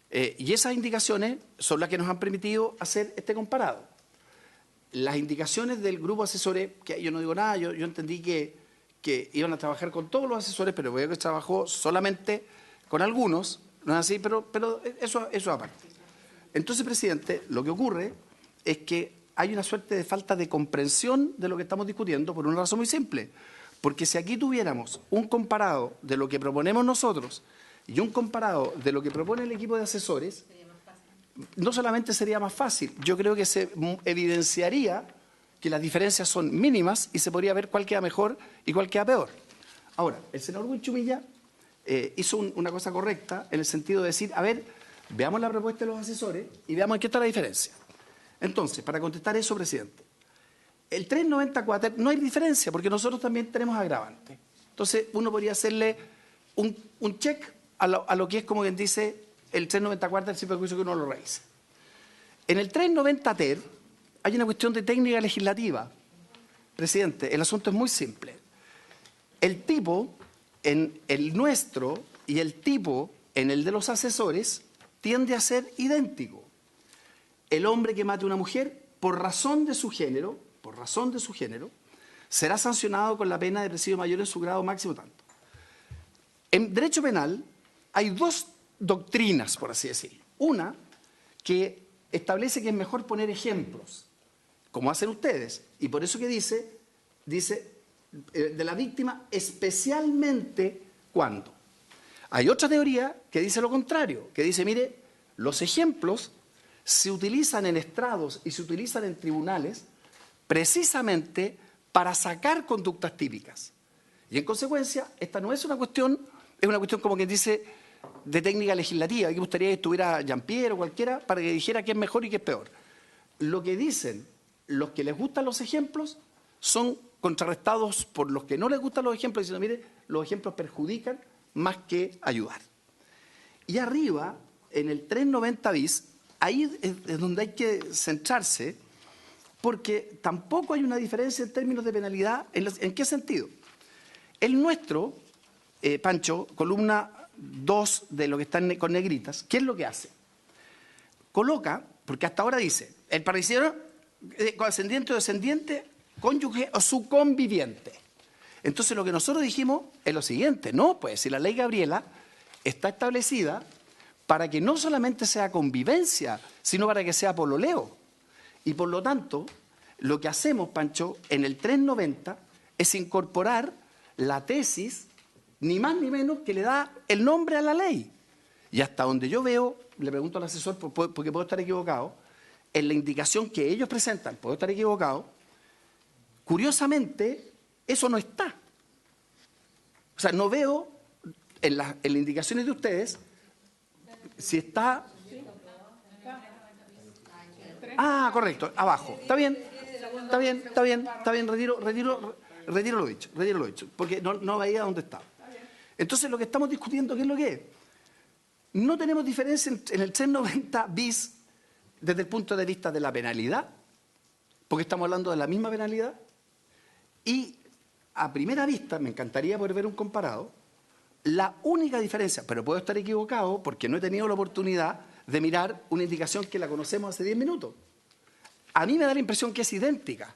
Y esas indicaciones son las que nos han permitido hacer este comparado. Las indicaciones del grupo asesores, que yo no digo nada, yo entendí que iban a trabajar con todos los asesores, pero veo que trabajó solamente con algunos, no es así, pero eso aparte. Entonces, presidente, lo que ocurre es que hay una suerte de falta de comprensión de lo que estamos discutiendo por una razón muy simple. Porque si aquí tuviéramos un comparado de lo que proponemos nosotros y un comparado de lo que propone el equipo de asesores, no solamente sería más fácil, yo creo que se evidenciaría que las diferencias son mínimas y se podría ver cuál queda mejor y cuál queda peor. Ahora, el senador Huenchumilla hizo una cosa correcta en el sentido de decir, a ver, veamos la propuesta de los asesores y veamos en qué está la diferencia. Entonces, para contestar eso, presidente, el 394 no hay diferencia, porque nosotros también tenemos agravantes. Entonces, uno podría hacerle un check a lo que es, como quien dice, el 394 del simple juicio que uno lo revise. En el 390 ter hay una cuestión de técnica legislativa. Presidente, el asunto es muy simple. El tipo en el nuestro y el tipo en el de los asesores tiende a ser idéntico. El hombre que mate a una mujer por razón de su género, será sancionado con la pena de presidio mayor en su grado máximo tanto. En derecho penal hay dos doctrinas, por así decirlo. Una que establece que es mejor poner ejemplos, como hacen ustedes, y por eso que dice de la víctima especialmente cuando. Hay otra teoría que dice lo contrario, que dice, mire, los ejemplos se utilizan en estrados y se utilizan en tribunales precisamente para sacar conductas típicas. Y en consecuencia, esta no es una cuestión, es una cuestión como quien dice de técnica legislativa. Me gustaría que estuviera Jean-Pierre o cualquiera para que dijera qué es mejor y qué es peor. Lo que dicen los que les gustan los ejemplos son contrarrestados por los que no les gustan los ejemplos, diciendo, mire, los ejemplos perjudican más que ayudar. Y arriba, en el 390 bis, ahí es donde hay que centrarse, porque tampoco hay una diferencia en términos de penalidad. ¿En qué sentido? El nuestro, Pancho, columna 2 de lo que están con negritas, ¿qué es lo que hace? Coloca, porque hasta ahora dice, el parricidio ascendiente o descendiente, cónyuge o su conviviente. Entonces lo que nosotros dijimos es lo siguiente, no, pues si la ley Gabriela está establecida para que no solamente sea convivencia, sino para que sea pololeo. Y por lo tanto, lo que hacemos, Pancho, en el 390 es incorporar la tesis, ni más ni menos, que le da el nombre a la ley. Y hasta donde yo veo, le pregunto al asesor, porque puedo estar equivocado, en la indicación que ellos presentan, puedo estar equivocado, curiosamente, eso no está. O sea, no veo en las indicaciones de ustedes si está... Ah, correcto, abajo. Está bien, retiro lo dicho, porque no veía dónde estaba. Entonces, lo que estamos discutiendo, ¿qué es lo que es? No tenemos diferencia en el 390 bis desde el punto de vista de la penalidad, porque estamos hablando de la misma penalidad, y a primera vista, me encantaría poder ver un comparado, la única diferencia, pero puedo estar equivocado porque no he tenido la oportunidad de mirar una indicación que la conocemos hace 10 minutos. A mí me da la impresión que es idéntica.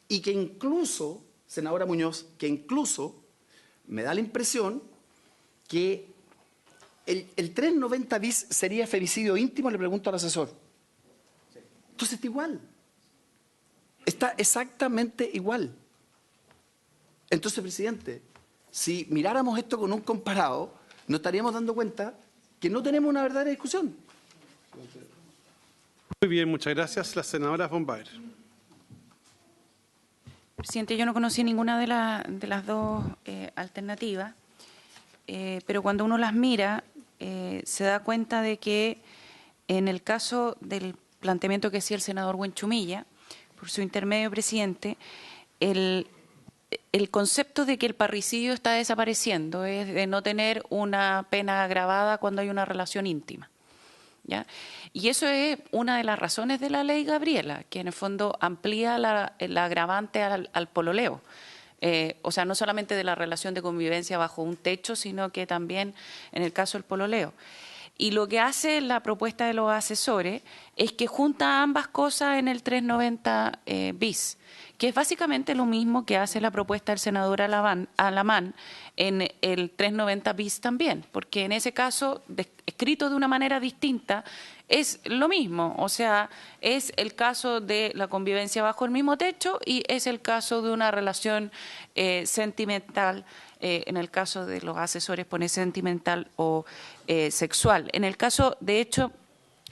Y que incluso, senadora Muñoz, me da la impresión que el 390 bis sería femicidio íntimo, le pregunto al asesor. Entonces está igual. Está exactamente igual. Entonces, presidente, si miráramos esto con un comparado, nos estaríamos dando cuenta que no tenemos una verdadera discusión. Muy bien, muchas gracias. La senadora von Baer. Presidente, yo no conocí ninguna de las dos alternativas, pero cuando uno las mira, se da cuenta de que en el caso del planteamiento que hacía el senador Buenchumilla, por su intermedio, presidente, el concepto de que el parricidio está desapareciendo es de no tener una pena agravada cuando hay una relación íntima, ¿ya? Y eso es una de las razones de la ley Gabriela, que en el fondo amplía la agravante al pololeo. O sea, no solamente de la relación de convivencia bajo un techo, sino que también en el caso del pololeo. Y lo que hace la propuesta de los asesores es que junta ambas cosas en el 390 bis, que es básicamente lo mismo que hace la propuesta del senador Alamán en el 390 bis también, porque en ese caso, escrito de una manera distinta, es lo mismo. O sea, es el caso de la convivencia bajo el mismo techo y es el caso de una relación sentimental. En el caso de los asesores pone sentimental o sexual. En el caso, de hecho,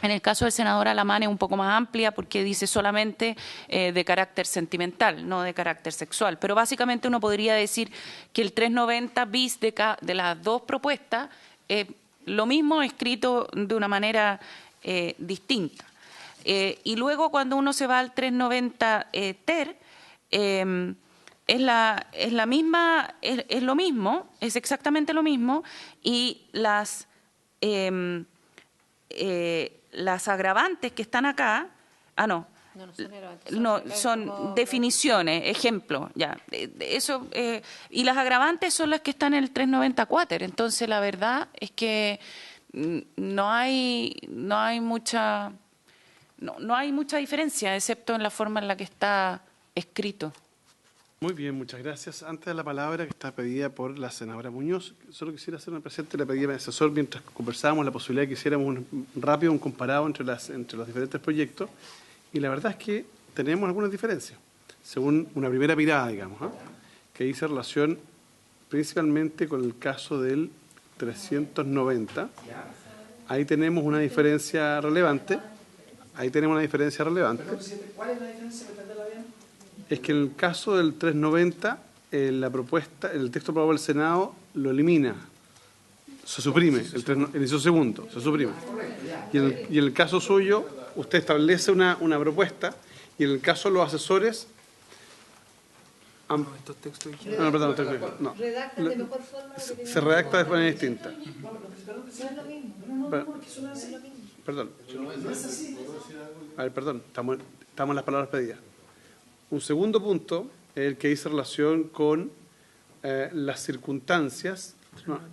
en el caso del senador Alamán es un poco más amplia porque dice solamente de carácter sentimental, no de carácter sexual. Pero básicamente uno podría decir que el 390 bis de las dos propuestas es lo mismo escrito de una manera distinta. Y luego cuando uno se va al 390 TER, es la misma, es lo mismo, es exactamente lo mismo, y las agravantes que están acá, son definiciones, ejemplo, ya, eso, y las agravantes son las que están en el 394. Entonces la verdad es que no hay mucha diferencia, excepto en la forma en la que está escrito. Muy bien, muchas gracias. Antes de la palabra que está pedida por la senadora Muñoz, solo quisiera hacer una presente, le pedí a mi asesor mientras conversábamos la posibilidad de que hiciéramos un comparado entre los diferentes proyectos, y la verdad es que tenemos algunas diferencias, según una primera mirada, digamos, que dice relación principalmente con el caso del 390. Ahí tenemos una diferencia relevante. ¿Cuál es la diferencia? Es que en el caso del 390, la propuesta, el texto aprobado por el Senado lo elimina, se suprime, el inciso segundo, se suprime. Y en el caso suyo, usted establece una propuesta, y en el caso de los asesores... Se redacta de manera distinta. Perdón. A ver, perdón, estamos en las palabras pedidas. Un segundo punto es el que dice relación con las circunstancias,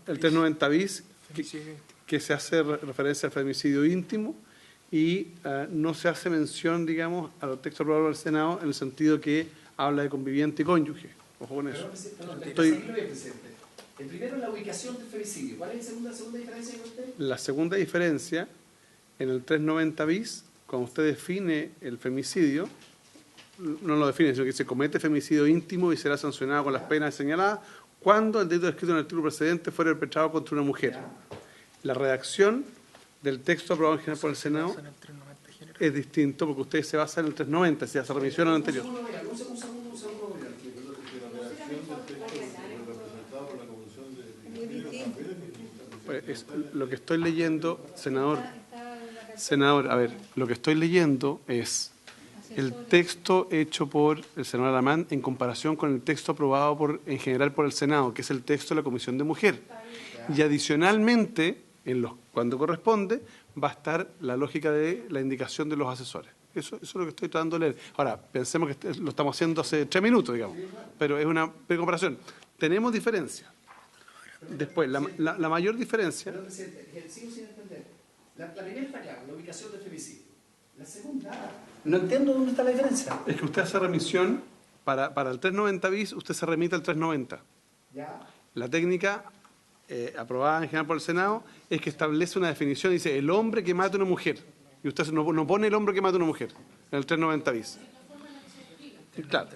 el 390 bis, que se hace referencia al femicidio íntimo, y no se hace mención, digamos, a los textos aprobados del Senado en el sentido que habla de conviviente y cónyuge. Ojo con eso. El primero es la ubicación del femicidio. ¿Cuál es la segunda diferencia que usted? La segunda diferencia, en el 390 bis, cuando usted define el femicidio, no lo define, sino que se comete femicidio íntimo y será sancionado con las penas señaladas cuando el delito descrito en el artículo precedente fuera perpetrado contra una mujer. La redacción del texto aprobado en general por el Senado es distinto porque usted se basa en el 390, se hace remisión al anterior. Pues lo que estoy leyendo, senador, a ver, lo que estoy leyendo es el texto hecho por el senador Alamán en comparación con el texto aprobado en general por el Senado, que es el texto de la Comisión de Mujer. Y adicionalmente, cuando corresponde, va a estar la lógica de la indicación de los asesores. Eso es lo que estoy tratando de leer. Ahora, pensemos que lo estamos haciendo hace 3 minutos, digamos, pero es una comparación. Tenemos diferencias. Después, la mayor diferencia... Pero, presidente, sigo sin entender. La primera está clara, la ubicación del femicidio. La segunda, no entiendo dónde está la diferencia. Es que usted hace remisión, para el 390 bis, usted se remite al 390. ¿Ya? La técnica aprobada en general por el Senado es que establece una definición, dice, el hombre que mata a una mujer. Y usted no pone el hombre que mata a una mujer en el 390 bis. Claro.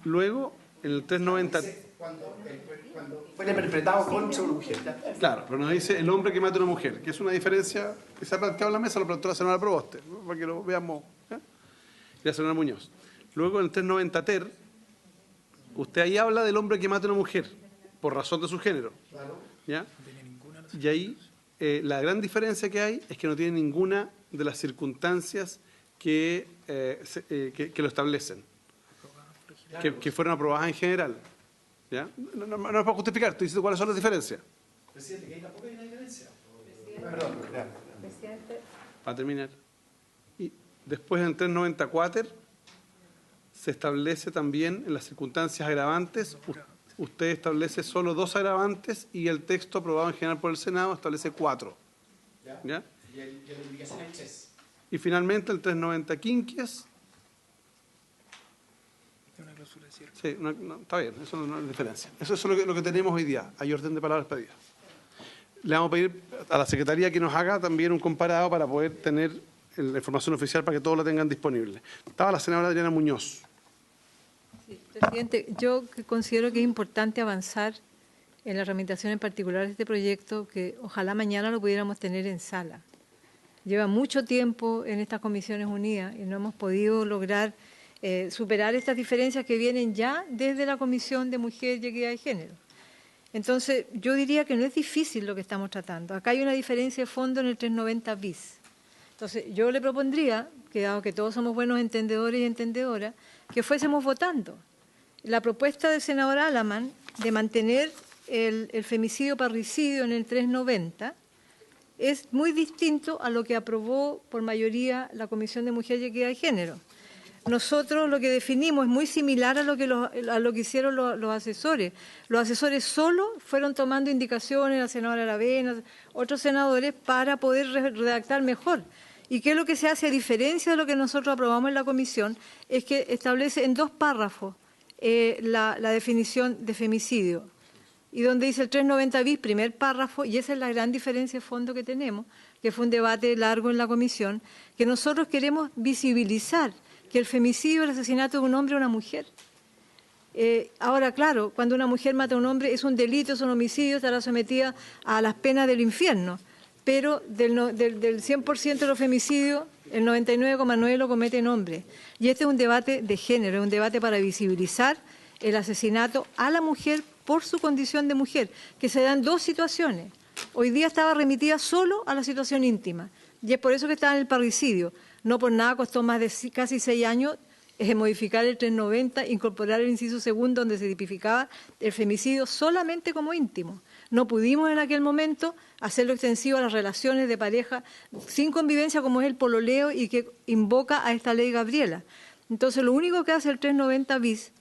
Luego, en el 390... Cuando fue interpretado contra una mujer. Claro, pero nos dice el hombre que mata a una mujer, que es una diferencia que se ha planteado en la mesa, lo planteó la senadora Proboste, para que lo veamos, y la senadora Muñoz. Luego, en el 390 TER, usted ahí habla del hombre que mata a una mujer, por razón de su género. ¿Ya? Y ahí, la gran diferencia que hay es que no tiene ninguna de las circunstancias que lo establecen, que fueron aprobadas en general. ¿Ya? No es para justificar, estoy diciendo cuáles son las diferencias. Presidente, que ahí tampoco hay una diferencia. Perdón, Presidente. Para terminar. Y después, en el 394, se establece también en las circunstancias agravantes, usted establece solo 2 agravantes y el texto aprobado en general por el Senado establece 4. ¿Ya? Y la indicación es 3. Y finalmente, el 390 quinquies. Sí, está bien, eso no es diferencia. Eso es lo que tenemos hoy día. Hay orden de palabras pedidas. Le vamos a pedir a la Secretaría que nos haga también un comparado para poder tener la información oficial para que todos la tengan disponible. Estaba la senadora Adriana Muñoz. Sí, presidente, yo considero que es importante avanzar en la tramitación en particular de este proyecto, que ojalá mañana lo pudiéramos tener en sala. Lleva mucho tiempo en estas comisiones unidas y no hemos podido lograr superar estas diferencias que vienen ya desde la Comisión de Mujer y Equidad de Género. Entonces, yo diría que no es difícil lo que estamos tratando. Acá hay una diferencia de fondo en el 390 bis. Entonces, yo le propondría, que dado que todos somos buenos entendedores y entendedoras, que fuésemos votando. La propuesta del senador Alaman de mantener el femicidio parricidio en el 390 es muy distinto a lo que aprobó por mayoría la Comisión de Mujer y Equidad de Género. Nosotros lo que definimos es muy similar a lo que hicieron los asesores. Los asesores solo fueron tomando indicaciones, la senadora Aravena, otros senadores, para poder redactar mejor. ¿Y qué es lo que se hace a diferencia de lo que nosotros aprobamos en la comisión? Es que establece en 2 párrafos la definición de femicidio. Y donde dice el 390 bis, primer párrafo, y esa es la gran diferencia de fondo que tenemos, que fue un debate largo en la comisión, que nosotros queremos visibilizar que el femicidio, el asesinato de un hombre o una mujer. Ahora, claro, cuando una mujer mata a un hombre es un delito, es un homicidio, estará sometida a las penas del infierno. Pero del 100% de los femicidios, el 99,9% lo cometen hombres. Y este es un debate de género, es un debate para visibilizar el asesinato a la mujer por su condición de mujer, que se dan 2 situaciones. Hoy día estaba remitida solo a la situación íntima, y es por eso que estaba en el parricidio. No por nada costó más de casi 6 años modificar el 390, incorporar el inciso segundo donde se tipificaba el femicidio solamente como íntimo. No pudimos en aquel momento hacerlo extensivo a las relaciones de pareja sin convivencia como es el pololeo y que invoca a esta ley Gabriela. Entonces lo único que hace el 390 bis,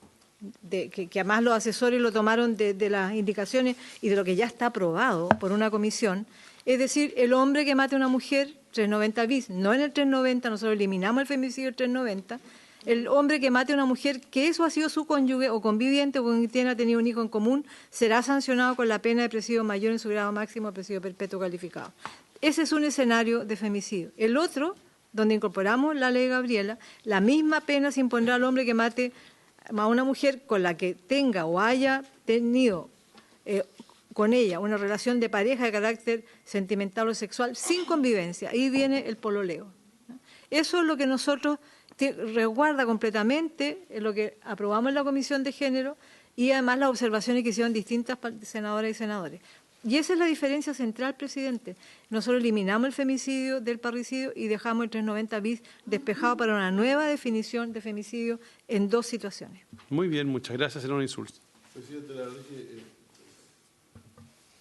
que además los asesores lo tomaron de las indicaciones y de lo que ya está aprobado por una comisión, es decir, el hombre que mate a una mujer, 390 bis, no en el 390, nosotros eliminamos el femicidio del 390, el hombre que mate a una mujer que eso ha sido su cónyuge o conviviente o con quien ha tenido un hijo en común, será sancionado con la pena de presidio mayor en su grado máximo de presidio perpetuo calificado. Ese es un escenario de femicidio. El otro, donde incorporamos la ley Gabriela, la misma pena se impondrá al hombre que mate a una mujer con la que tenga o haya tenido con ella una relación de pareja de carácter sentimental o sexual sin convivencia. Ahí viene el pololeo. Eso es lo que nosotros resguarda completamente lo que aprobamos en la Comisión de Género y además las observaciones que hicieron distintas senadoras y senadores. Y esa es la diferencia central, presidente. Nosotros eliminamos el femicidio del parricidio y dejamos el 390 bis despejado para una nueva definición de femicidio en 2 situaciones. Muy bien, muchas gracias, senador Insulza. Presidente, la verdad es que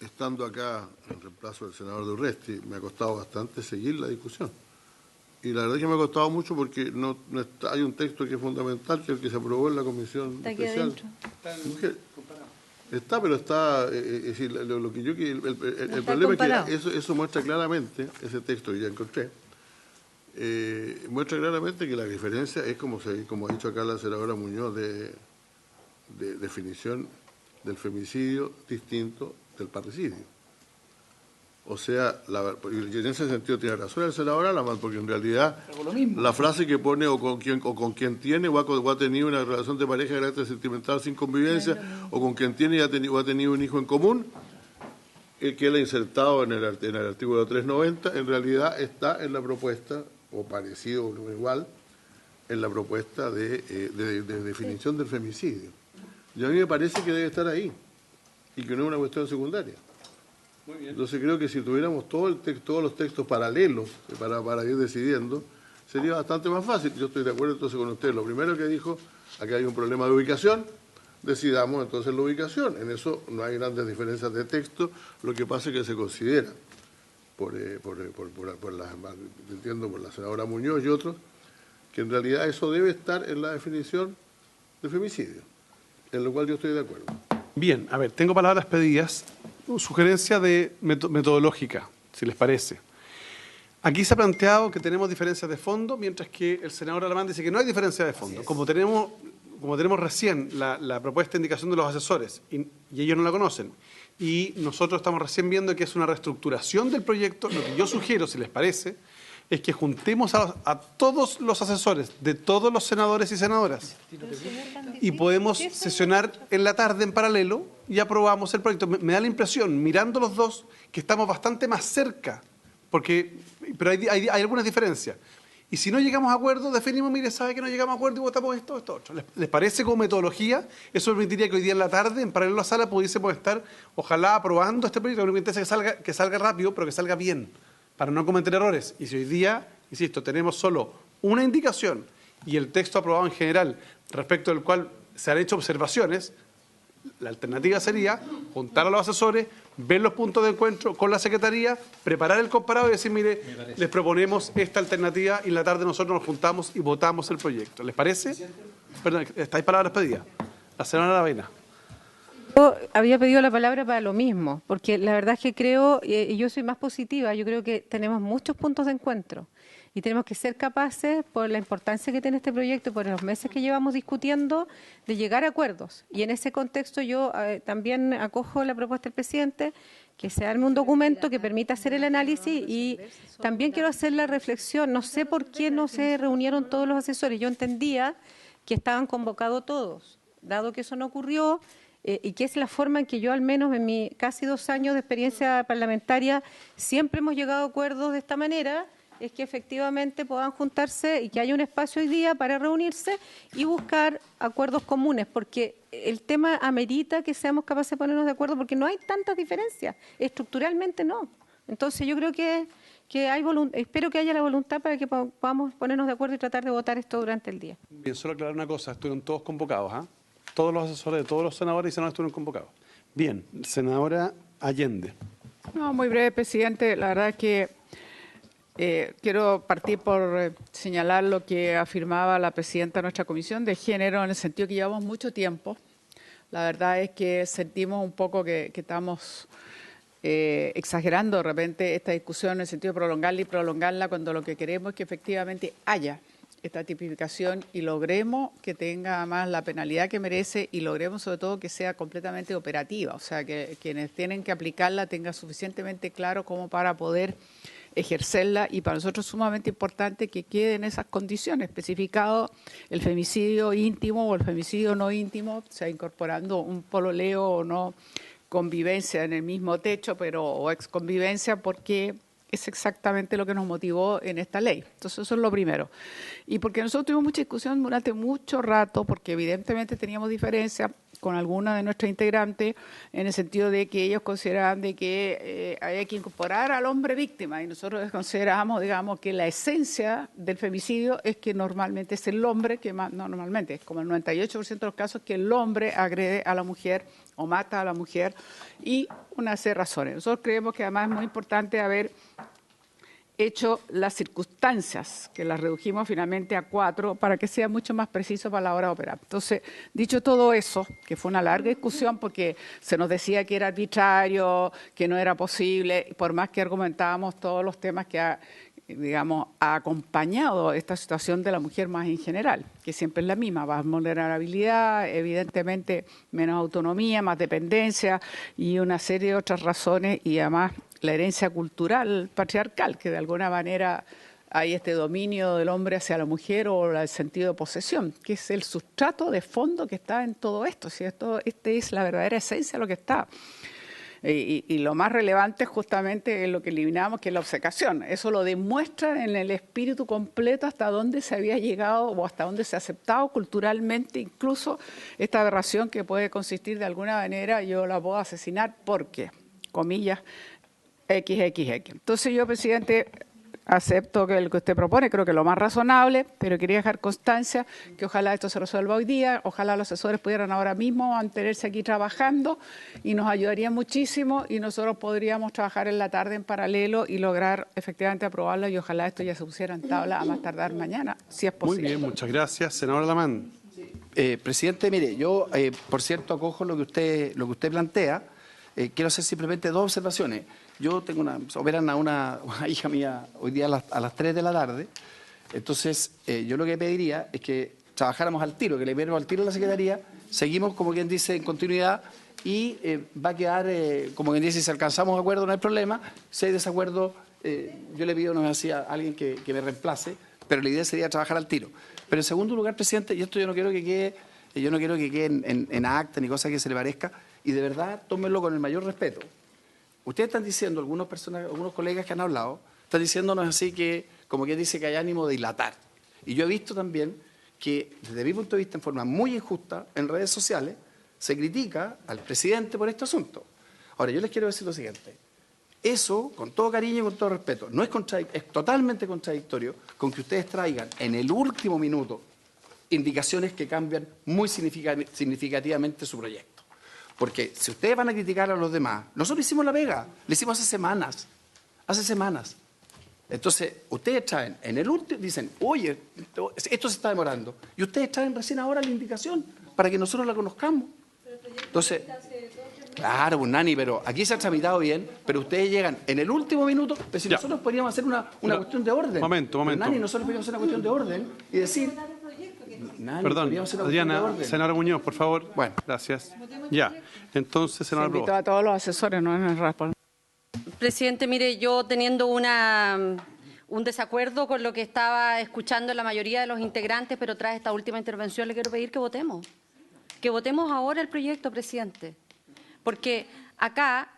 estando acá en reemplazo del senador de Urresti, me ha costado bastante seguir la discusión. Y la verdad es que me ha costado mucho porque hay un texto que es fundamental, que es el que se aprobó en la Comisión Especial. Está, pero está, es decir, lo que yo el problema es que eso muestra claramente, ese texto que ya encontré, muestra claramente que la diferencia es como ha dicho acá la senadora Muñoz, de definición del femicidio distinto del parricidio. O sea, y en ese sentido tiene razón el senador Alaman, porque en realidad la frase que pone o con quien tiene o ha tenido una relación de pareja de carácter sentimental sin convivencia, o con quien tiene o ha tenido un hijo en común, que él ha insertado en el artículo 390, en realidad está en la propuesta, o parecido o igual, en la propuesta de definición del femicidio. Y a mí me parece que debe estar ahí, y que no es una cuestión secundaria. Entonces creo que si tuviéramos todos los textos paralelos para ir decidiendo, sería bastante más fácil. Yo estoy de acuerdo entonces con usted. Lo primero que dijo, aquí hay un problema de ubicación, decidamos entonces la ubicación. En eso no hay grandes diferencias de texto, lo que pasa es que se considera, entiendo por la senadora Muñoz y otros, que en realidad eso debe estar en la definición de femicidio, en lo cual yo estoy de acuerdo. Bien, a ver, tengo palabras pedidas. Sugerencia de metodológica, si les parece. Aquí se ha planteado que tenemos diferencias de fondo, mientras que el senador Alamán dice que no hay diferencias de fondo. Como tenemos recién la propuesta de indicación de los asesores, y ellos no la conocen, y nosotros estamos recién viendo que es una reestructuración del proyecto, lo que yo sugiero, si les parece, es que juntemos a todos los asesores de todos los senadores y senadoras y podemos sesionar en la tarde en paralelo y aprobamos el proyecto. Me da la impresión, mirando los dos, que estamos bastante más cerca, pero hay algunas diferencias. Y si no llegamos a acuerdo, definimos, mire, sabe que no llegamos a acuerdo y votamos esto, otro. ¿Les parece como metodología? Eso permitiría que hoy día en la tarde, en paralelo a la sala, pudiésemos estar, ojalá, aprobando este proyecto. A mí me interesa que salga rápido, pero que salga bien, para no cometer errores. Y si hoy día insisto, tenemos solo una indicación y el texto aprobado en general, respecto del cual se han hecho observaciones, la alternativa sería juntar a los asesores, ver los puntos de encuentro con la Secretaría, preparar el comparado y decir, mire, les proponemos esta alternativa y en la tarde nosotros nos juntamos y votamos el proyecto. ¿Les parece? Perdón, estáis palabras pedidas. La señora Aravena. Yo había pedido la palabra para lo mismo, porque la verdad es que creo, y yo soy más positiva, yo creo que tenemos muchos puntos de encuentro y tenemos que ser capaces, por la importancia que tiene este proyecto y por los meses que llevamos discutiendo, de llegar a acuerdos. Y en ese contexto yo también acojo la propuesta del presidente, que se arme un documento que permita hacer el análisis, y también quiero hacer la reflexión, no sé por qué no se reunieron todos los asesores, yo entendía que estaban convocados todos, dado que eso no ocurrió, y que es la forma en que yo, al menos en mis casi 2 años de experiencia parlamentaria, siempre hemos llegado a acuerdos de esta manera, es que efectivamente puedan juntarse y que haya un espacio hoy día para reunirse y buscar acuerdos comunes, porque el tema amerita que seamos capaces de ponernos de acuerdo, porque no hay tantas diferencias, estructuralmente no. Entonces yo creo que hay espero que haya la voluntad para que podamos ponernos de acuerdo y tratar de votar esto durante el día. Bien, solo aclarar una cosa, estuvieron todos convocados, ¿ah? Todos los asesores de todos los senadores y senadores estuvieron convocados. Bien, senadora Allende. No, muy breve, presidente. La verdad es que quiero partir por señalar lo que afirmaba la presidenta de nuestra Comisión de Género, en el sentido que llevamos mucho tiempo. La verdad es que sentimos un poco que estamos exagerando de repente esta discusión en el sentido de prolongarla y prolongarla, cuando lo que queremos es que efectivamente haya esta tipificación y logremos que tenga más la penalidad que merece y logremos sobre todo que sea completamente operativa, o sea, que quienes tienen que aplicarla tengan suficientemente claro como para poder ejercerla, y para nosotros es sumamente importante que quede en esas condiciones, especificado el femicidio íntimo o el femicidio no íntimo, o sea, incorporando un pololeo o no convivencia en el mismo techo, o exconvivencia, porque es exactamente lo que nos motivó en esta ley. Entonces, eso es lo primero. Y porque nosotros tuvimos mucha discusión durante mucho rato, porque evidentemente teníamos diferencias con algunas de nuestros integrantes, en el sentido de que ellos consideraban de que había que incorporar al hombre víctima, y nosotros consideramos, digamos, que la esencia del femicidio es que normalmente es el hombre, que más, no normalmente, es como el 98% de los casos que el hombre agrede a la mujer o mata a la mujer, y una serie de razones. Nosotros creemos que además es muy importante haber hecho las circunstancias, que las redujimos finalmente a 4, para que sea mucho más preciso para la hora de operar. Entonces, dicho todo eso, que fue una larga discusión porque se nos decía que era arbitrario, que no era posible, por más que argumentábamos todos los temas que ha acompañado esta situación de la mujer más en general, que siempre es la misma: más vulnerabilidad, evidentemente menos autonomía, más dependencia y una serie de otras razones, y además la herencia cultural patriarcal, que de alguna manera hay este dominio del hombre hacia la mujer o el sentido de posesión, que es el sustrato de fondo que está en todo esto. Si este es la verdadera esencia de lo que está. Y lo más relevante justamente es lo que eliminamos, que es la obcecación. Eso lo demuestra en el espíritu completo hasta dónde se había llegado o hasta dónde se ha aceptado culturalmente incluso esta aberración, que puede consistir de alguna manera, yo la puedo asesinar porque, comillas, XXX. Entonces yo, presidente, acepto que lo que usted propone, creo que es lo más razonable, pero quería dejar constancia que ojalá esto se resuelva hoy día, ojalá los asesores pudieran ahora mismo mantenerse aquí trabajando, y nos ayudaría muchísimo, y nosotros podríamos trabajar en la tarde en paralelo y lograr efectivamente aprobarlo, y ojalá esto ya se pusiera en tabla a más tardar mañana, si es posible. Muy bien, muchas gracias. Senador Lamán. Presidente, mire, yo, por cierto, acojo lo que usted plantea. Quiero hacer simplemente 2 observaciones. Yo tengo operan a una hija mía hoy día a las 3 de la tarde. Entonces, yo lo que pediría es que trabajáramos al tiro, que le enviáramos al tiro a la Secretaría. Seguimos, como quien dice, en continuidad, y va a quedar, como quien dice, si alcanzamos acuerdo no hay problema. Si hay desacuerdo, yo le pido, no me hacía alguien que me reemplace, pero la idea sería trabajar al tiro. Pero en segundo lugar, presidente, y esto yo no quiero que quede en acta ni cosa que se le parezca, y de verdad tómenlo con el mayor respeto. Ustedes están diciendo, algunos colegas que han hablado, están diciéndonos así que, como quien dice, que hay ánimo de dilatar. Y yo he visto también que, desde mi punto de vista, en forma muy injusta, en redes sociales, se critica al presidente por este asunto. Ahora, yo les quiero decir lo siguiente. Eso, con todo cariño y con todo respeto, no es es totalmente contradictorio con que ustedes traigan en el último minuto indicaciones que cambian muy significativamente su proyecto. Porque si ustedes van a criticar a los demás, nosotros hicimos la pega, le hicimos hace semanas. Entonces, ustedes traen en el último, dicen, oye, esto se está demorando. Y ustedes traen recién ahora la indicación para que nosotros la conozcamos. Entonces, claro, pues Nani, pero aquí se ha tramitado bien, pero ustedes llegan en el último minuto, pero si nosotros podríamos hacer una cuestión de orden. Momento. Pero, Nani, nosotros podríamos hacer una cuestión de orden y decir... Nani, perdón, Adriana, senadora Muñoz, por favor. Bueno. Gracias. Ya, entonces, senadora invitó a todos los asesores, no es responsable. Presidente, mire, yo teniendo un desacuerdo con lo que estaba escuchando la mayoría de los integrantes, pero tras esta última intervención le quiero pedir que votemos. Que votemos ahora el proyecto, presidente. Porque acá,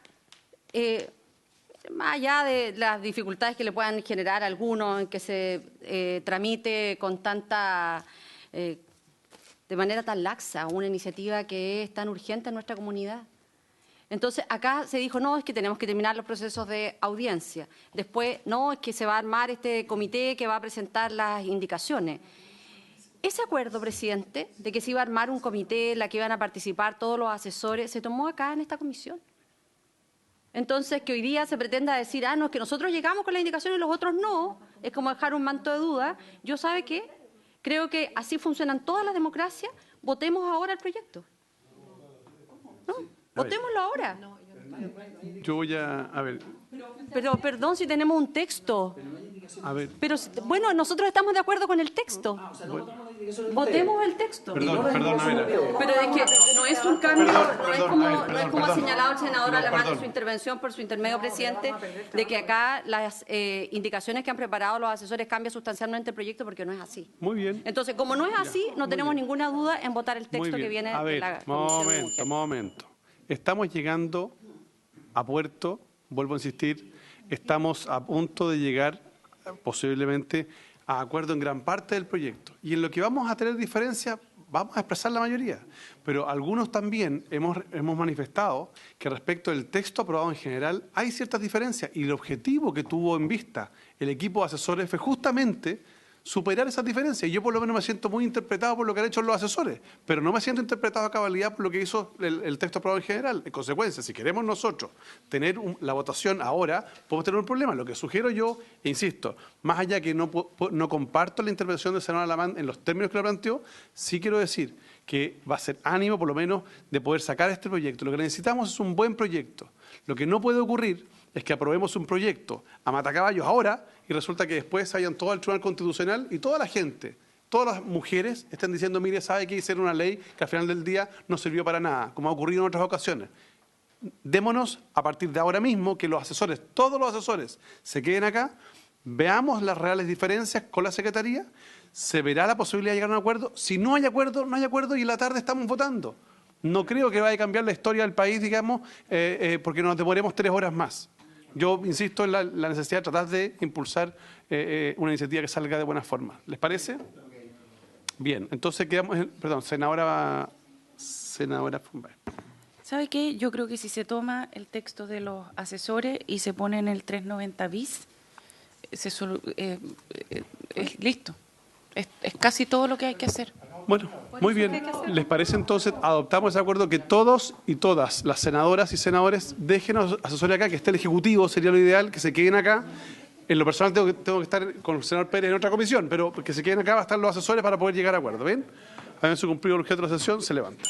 más allá de las dificultades que le puedan generar a algunos en que se tramite con tanta, de manera tan laxa, una iniciativa que es tan urgente en nuestra comunidad. Entonces, acá se dijo, no, es que tenemos que terminar los procesos de audiencia. Después, no, es que se va a armar este comité que va a presentar las indicaciones. Ese acuerdo, presidente, de que se iba a armar un comité en la que iban a participar todos los asesores, se tomó acá en esta comisión. Entonces, que hoy día se pretenda decir, no, es que nosotros llegamos con la indicación y los otros no, es como dejar un manto de duda. Yo, ¿sabe qué? Creo que así funcionan todas las democracias. Votemos ahora el proyecto. ¿No? Votémoslo ahora. Yo voy a ver. Pero, perdón, si tenemos un texto. A ver. Pero, bueno, nosotros estamos de acuerdo con el texto. Votemos el texto. Perdón, a ver. Pero es que no es un cambio, no es como ha señalado el senador Alamán en su intervención, por su intermedio, presidente, de que acá las indicaciones que han preparado los asesores cambian sustancialmente el proyecto, porque no es así. Muy bien. Entonces, como no es así, no tenemos ninguna duda en votar el texto que viene de la Comisión de Mujeres. Momento. Estamos llegando a puerto, vuelvo a insistir, estamos a punto de llegar posiblemente a acuerdo en gran parte del proyecto. Y en lo que vamos a tener diferencias, vamos a expresar la mayoría. Pero algunos también hemos manifestado que respecto del texto aprobado en general hay ciertas diferencias. Y el objetivo que tuvo en vista el equipo de asesores fue justamente superar esas diferencias. Y yo por lo menos me siento muy interpretado por lo que han hecho los asesores, pero no me siento interpretado a cabalidad por lo que hizo el texto aprobado en general. En consecuencia, si queremos nosotros tener la votación ahora, podemos tener un problema. Lo que sugiero yo, e insisto, más allá que no comparto la intervención del senador Alamán en los términos que lo planteó, sí quiero decir que va a ser ánimo, por lo menos, de poder sacar este proyecto. Lo que necesitamos es un buen proyecto. Lo que no puede ocurrir es que aprobemos un proyecto a matacaballos ahora y resulta que después hayan todo el Tribunal Constitucional y toda la gente, todas las mujeres están diciendo, mire, sabe que hicieron una ley que al final del día no sirvió para nada, como ha ocurrido en otras ocasiones. Démonos a partir de ahora mismo que los asesores, todos los asesores, se queden acá, veamos las reales diferencias con la Secretaría, se verá la posibilidad de llegar a un acuerdo. Si no hay acuerdo, no hay acuerdo y en la tarde estamos votando. No creo que vaya a cambiar la historia del país, digamos, porque nos demoremos 3 horas más. Yo insisto en la necesidad de tratar de impulsar una iniciativa que salga de buena forma. ¿Les parece? Bien, entonces quedamos, senadora Fumbay. ¿Sabe qué? Yo creo que si se toma el texto de los asesores y se pone en el 390 bis, es listo. Es casi todo lo que hay que hacer. Bueno, muy bien. ¿Les parece entonces, adoptamos ese acuerdo que todos y todas las senadoras y senadores dejen a los asesores acá, que esté el Ejecutivo, sería lo ideal, que se queden acá? En lo personal tengo que estar con el senador Pérez en otra comisión, pero que se queden acá va a estar los asesores para poder llegar a acuerdo, ¿ven? Habiendo cumplido el objeto de la sesión, se levanta.